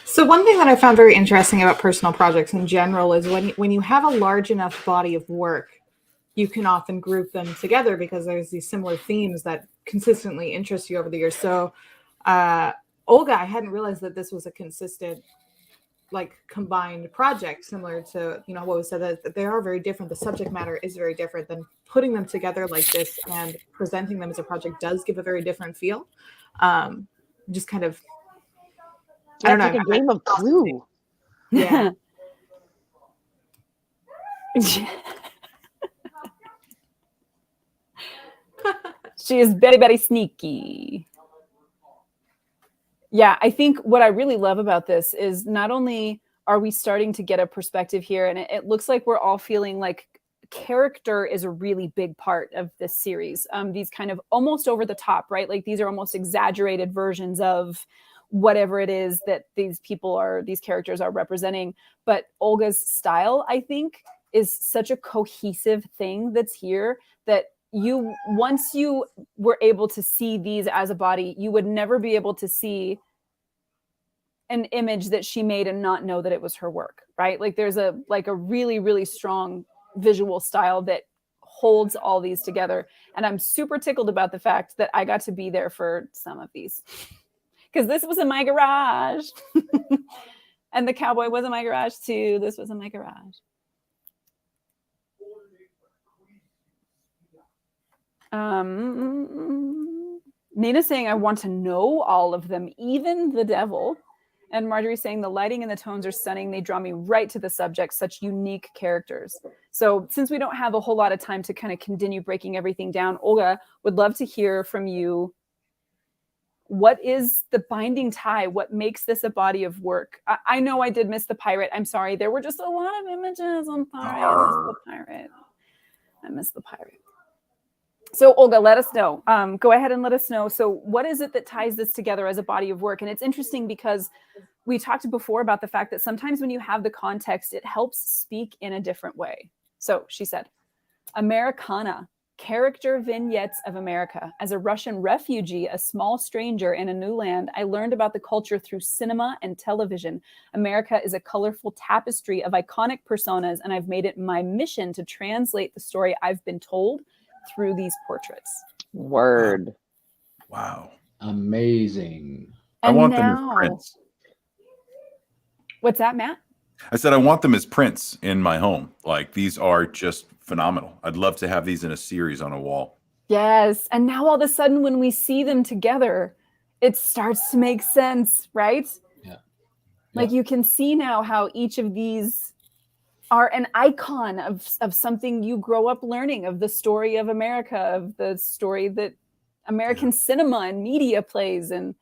So one thing that I found very interesting about personal projects in general is when you have a large enough body of work, you can often group them together because there's these similar themes that consistently interest you over the years. So Olga, I hadn't realized that this was a consistent like combined project, similar to what was said, that they are very different. The subject matter is very different. Then putting them together like this and presenting them as a project does give a very different feel. Just kind of, I don't know. Like a game of Clue. Yeah. She is very, very sneaky. Yeah, I think what I really love about this is not only are we starting to get a perspective here, and it looks like we're all feeling like character is a really big part of this series. These kind of almost over the top, right? Like these are almost exaggerated versions of whatever it is that these characters are representing. But Olga's style, I think, is such a cohesive thing that's here that once you were able to see these as a body, you would never be able to see an image that she made and not know that it was her work, right? Like there's a really, really strong visual style that holds all these together. And I'm super tickled about the fact that I got to be there for some of these because this was in my garage and the cowboy was in my garage too. This was in my garage. Nina saying, I want to know all of them, even the devil. And Marjorie saying, the lighting and the tones are stunning. They draw me right to the subject, such unique characters. So since we don't have a whole lot of time to kind of continue breaking everything down, Olga, would love to hear from you. What is the binding tie? What makes this a body of work? I know I did miss the pirate. I'm sorry. There were just a lot of images. I'm sorry. I missed the pirate. So Olga, let us know. Go ahead and let us know. So what is it that ties this together as a body of work? And it's interesting because we talked before about the fact that sometimes when you have the context, it helps speak in a different way. So she said, Americana, character vignettes of America. As a Russian refugee, a small stranger in a new land, I learned about the culture through cinema and television. America is a colorful tapestry of iconic personas, and I've made it my mission to translate the story I've been told through these portraits. Word. Wow. Amazing. I want them as prints. What's that, Matt? I said I want them as prints in my home. Like these are just phenomenal. I'd love to have these in a series on a wall. Yes. And now all of a sudden when we see them together, it starts to make sense, right? Yeah. Like you can see now how each of these are an icon of something you grow up learning, of the story of America, of the story that American cinema and media plays. And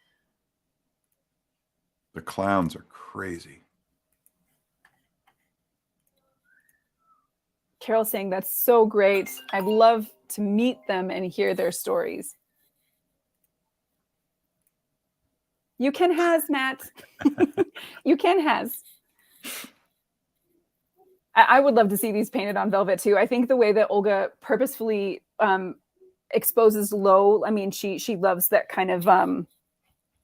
the clowns are crazy. Carol saying, that's so great. I'd love to meet them and hear their stories. You can has, Matt. You can has. I would love to see these painted on velvet too. I think the way that Olga purposefully exposes low, I mean, she loves that kind of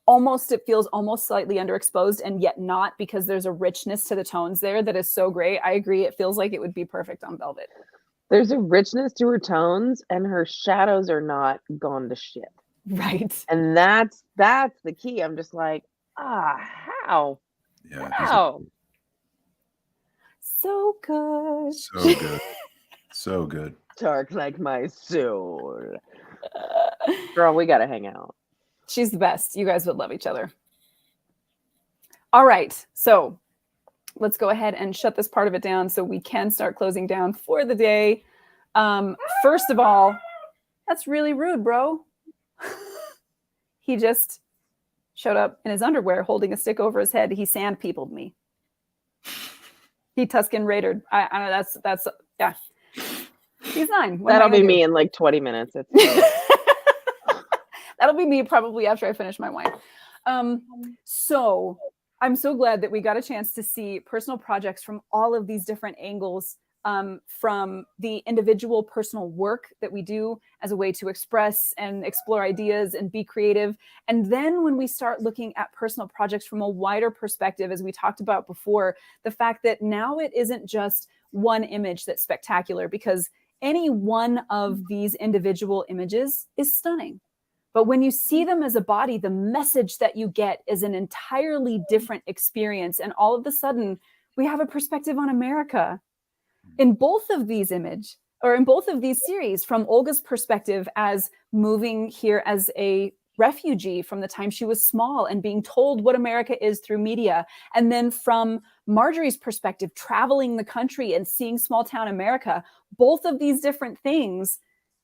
almost, it feels almost slightly underexposed and yet not, because there's a richness to the tones there that is so great. I agree. It feels like it would be perfect on velvet. There's a richness to her tones, and her shadows are not gone to shit. Right. And that's the key. I'm just like, how? Yeah. How? So good. So good. So good. Dark like my soul. Girl, we gotta hang out. She's the best. You guys would love each other. All right. So let's go ahead and shut this part of it down so we can start closing down for the day. First of all, that's really rude, bro. He just showed up in his underwear holding a stick over his head. He sand peopled me. He Tusken Raidered. I know that's yeah. He's 9. That'll be me in like 20 minutes. That'll be me probably after I finish my wine. So I'm so glad that we got a chance to see personal projects from all of these different angles, from the individual personal work that we do as a way to express and explore ideas and be creative. And then when we start looking at personal projects from a wider perspective, as we talked about before, the fact that now it isn't just one image that's spectacular, because any one of these individual images is stunning. But when you see them as a body, the message that you get is an entirely different experience. And all of a sudden, we have a perspective on America. In both of these in both of these series, from Olga's perspective as moving here as a refugee from the time she was small and being told what America is through media. And then from Marjorie's perspective, traveling the country and seeing small town America, both of these different things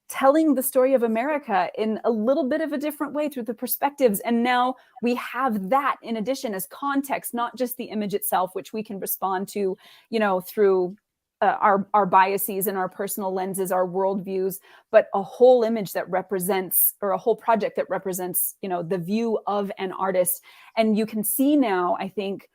telling the story of America in a little bit of a different way through the perspectives. And now we have that in addition as context, not just the image itself, which we can respond to, through our biases and our personal lenses, our worldviews, but a whole image that represents, or a whole project that represents, the view of an artist. And you can see now, I think,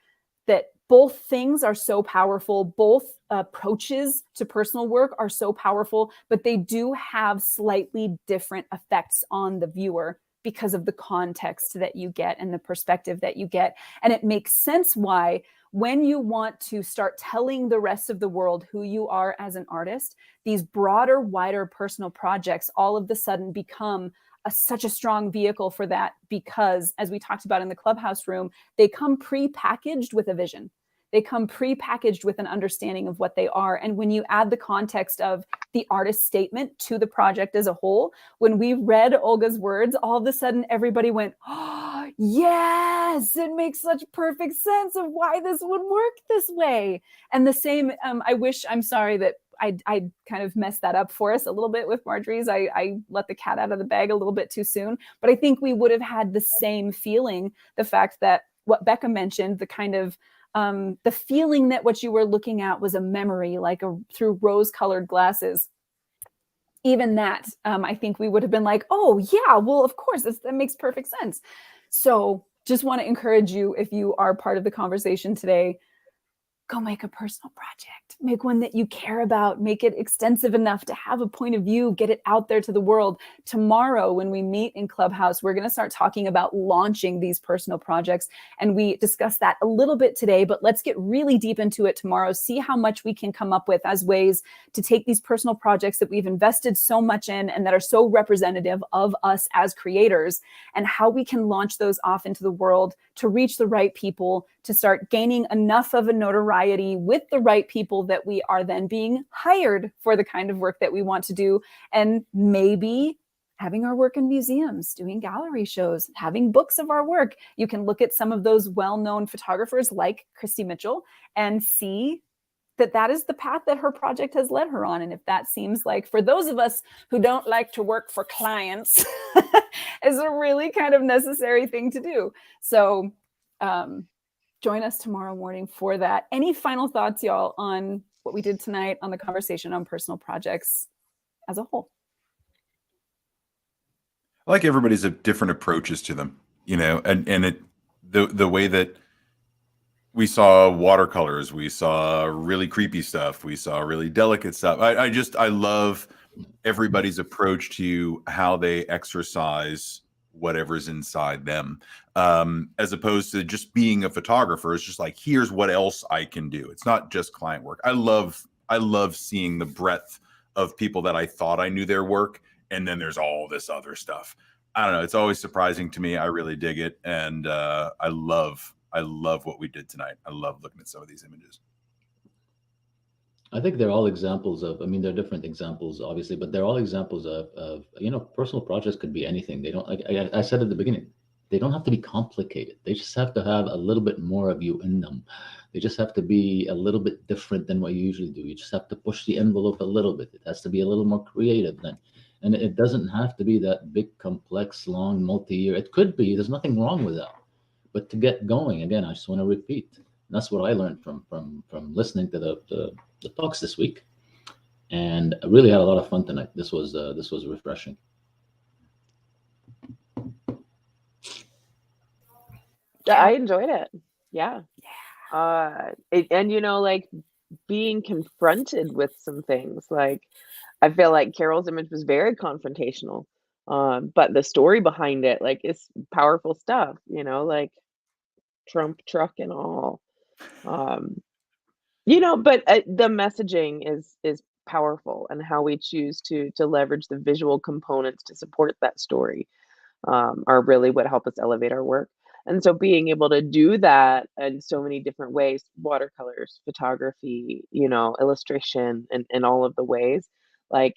that both things are so powerful. Both approaches to personal work are so powerful, but they do have slightly different effects on the viewer because of the context that you get and the perspective that you get. And it makes sense why, when you want to start telling the rest of the world who you are as an artist, these broader, wider personal projects all of a sudden become such a strong vehicle for that, because, as we talked about in the Clubhouse room, they come pre-packaged with a vision. They come pre-packaged with an understanding of what they are. And when you add the context of the artist's statement to the project as a whole, when we read Olga's words, all of a sudden everybody went, oh, yes, it makes such perfect sense of why this would work this way. And the same, I'm sorry that I kind of messed that up for us a little bit with Marjorie's. I let the cat out of the bag a little bit too soon, but I think we would have had the same feeling, the fact that what Becca mentioned, the kind of the feeling that what you were looking at was a memory, like through rose-colored glasses. Even that, I think we would have been like, oh yeah, well, of course, that makes perfect sense. So just want to encourage you, if you are part of the conversation today, go make a personal project. Make one that you care about. Make it extensive enough to have a point of view. Get it out there to the world. Tomorrow, when we meet in Clubhouse, we're going to start talking about launching these personal projects. And we discussed that a little bit today, but let's get really deep into it tomorrow. See how much we can come up with as ways to take these personal projects that we've invested so much in and that are so representative of us as creators, and how we can launch those off into the world to reach the right people, to start gaining enough of a notoriety with the right people that we are then being hired for the kind of work that we want to do. And maybe having our work in museums, doing gallery shows, having books of our work. You can look at some of those well-known photographers like Christy Mitchell and see that is the path that her project has led her on. And if that seems like, for those of us who don't like to work for clients, is a really kind of necessary thing to do. So join us tomorrow morning for that. Any final thoughts, y'all, on what we did tonight on the conversation on personal projects as a whole? I like everybody's different approaches to them, and the way that We saw watercolors. We saw really creepy stuff. We saw really delicate stuff. I love everybody's approach to how they exercise whatever's inside them, as opposed to just being a photographer. It's just like, here's what else I can do. It's not just client work. I love seeing the breadth of people that I thought I knew their work, and then there's all this other stuff. I don't know. It's always surprising to me. I really dig it, and I love what we did tonight. I love looking at some of these images. I think they're all examples of, I mean, they're different examples, obviously, but they're all examples of personal projects could be anything. They don't, like I said at the beginning, they don't have to be complicated. They just have to have a little bit more of you in them. They just have to be a little bit different than what you usually do. You just have to push the envelope a little bit. It has to be a little more creative then. And it doesn't have to be that big, complex, long, multi-year. It could be, there's nothing wrong with that. But to get going, again, I just want to repeat. That's what I learned from listening to the talks this week, and I really had a lot of fun tonight. This was refreshing. I enjoyed it. Yeah. And like being confronted with some things. Like, I feel like Carol's image was very confrontational, but the story behind it, like, is powerful stuff. Like Trump truck and all. But the messaging is powerful, and how we choose to leverage the visual components to support that story are really what help us elevate our work. And so being able to do that in so many different ways, watercolors, photography, illustration, and all of the ways, like,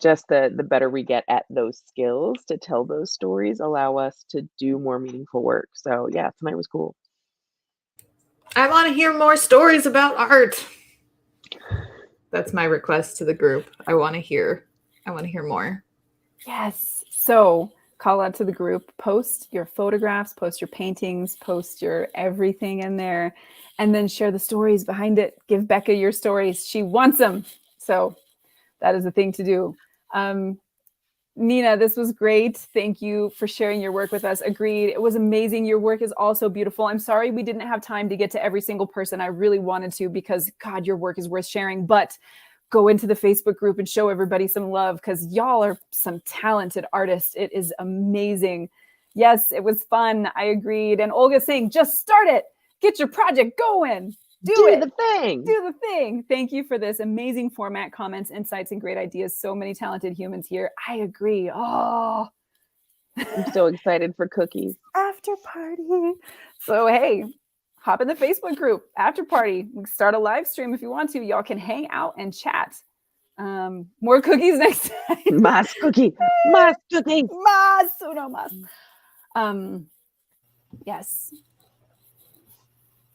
just the better we get at those skills to tell those stories, allow us to do more meaningful work. So yeah, tonight was cool. I want to hear more stories about art. That's my request to the group. I want to hear more. Yes. So call out to the group, post your photographs, post your paintings, post your everything in there, and then share the stories behind it. Give Becca your stories. She wants them. So that is the thing to do. Nina, this was great. Thank you for sharing your work with us. Agreed. It was amazing. Your work is also beautiful. I'm sorry we didn't have time to get to every single person. I really wanted to, because God, your work is worth sharing. But go into the Facebook group and show everybody some love, because y'all are some talented artists. It is amazing. Yes, it was fun. I agreed. And Olga's saying, just start it. Get your project going. Do it. The thing. Do the thing. Thank you for this amazing format, comments, insights, and great ideas. So many talented humans here. I agree. Oh, I'm so excited for cookies. After party. So, hey, hop in the Facebook group. After party. We can start a live stream if you want to. Y'all can hang out and chat. More cookies next time. Más cookie. Más cookie. Más, uno más. Yes.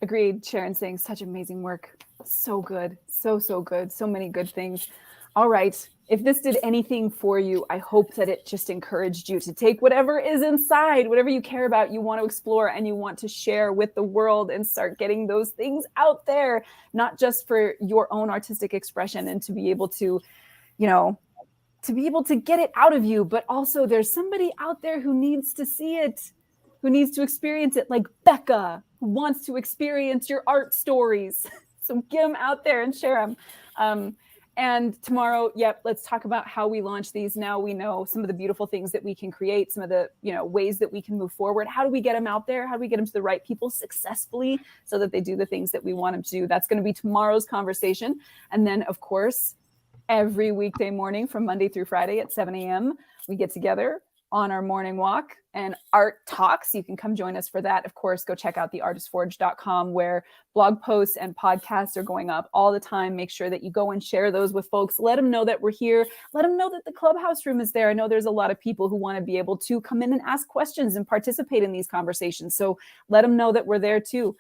Agreed. Sharon saying such amazing work. So good. So good. So many good things. All right. If this did anything for you, I hope that it just encouraged you to take whatever is inside, whatever you care about, you want to explore, and you want to share with the world, and start getting those things out there, not just for your own artistic expression and to be able to, to be able to get it out of you, but also there's somebody out there who needs to see it, who needs to experience it, like Becca, who wants to experience your art stories. So get them out there and share them. And tomorrow, let's talk about how we launch these. Now we know some of the beautiful things that we can create, some of the ways that we can move forward. How do we get them out there? How do we get them to the right people successfully so that they do the things that we want them to do? That's going to be tomorrow's conversation. And then, of course, every weekday morning from Monday through Friday at 7 a.m., we get together on our morning walk and art talks. You can come join us for that. Of course, go check out theartistforge.com, where blog posts and podcasts are going up all the time. Make sure that you go and share those with folks. Let them know that we're here. Let them know that the Clubhouse room is there. I know there's a lot of people who want to be able to come in and ask questions and participate in these conversations. So let them know that we're there too.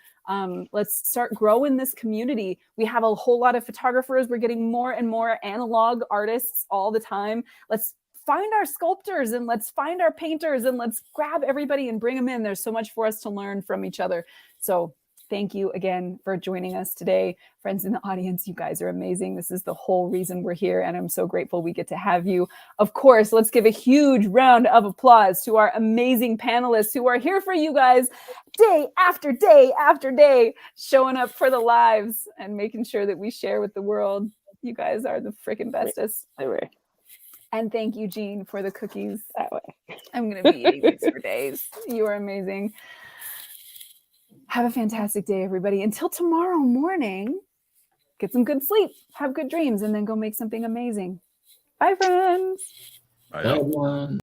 Let's start growing this community. We have a whole lot of photographers. We're getting more and more analog artists all the time. Let's find our sculptors, and let's find our painters, and let's grab everybody and bring them in. There's so much for us to learn from each other. So thank you again for joining us today. Friends in the audience, you guys are amazing. This is the whole reason we're here, and I'm so grateful we get to have you. Of course, let's give a huge round of applause to our amazing panelists who are here for you guys day after day after day, showing up for the lives and making sure that we share with the world. You guys are the freaking bestest. And thank you, Jean, for the cookies. That way. I'm going to be eating these for days. You are amazing. Have a fantastic day, everybody. Until tomorrow morning, get some good sleep, have good dreams, and then go make something amazing. Bye, friends. Bye, Bye, y'all. everyone.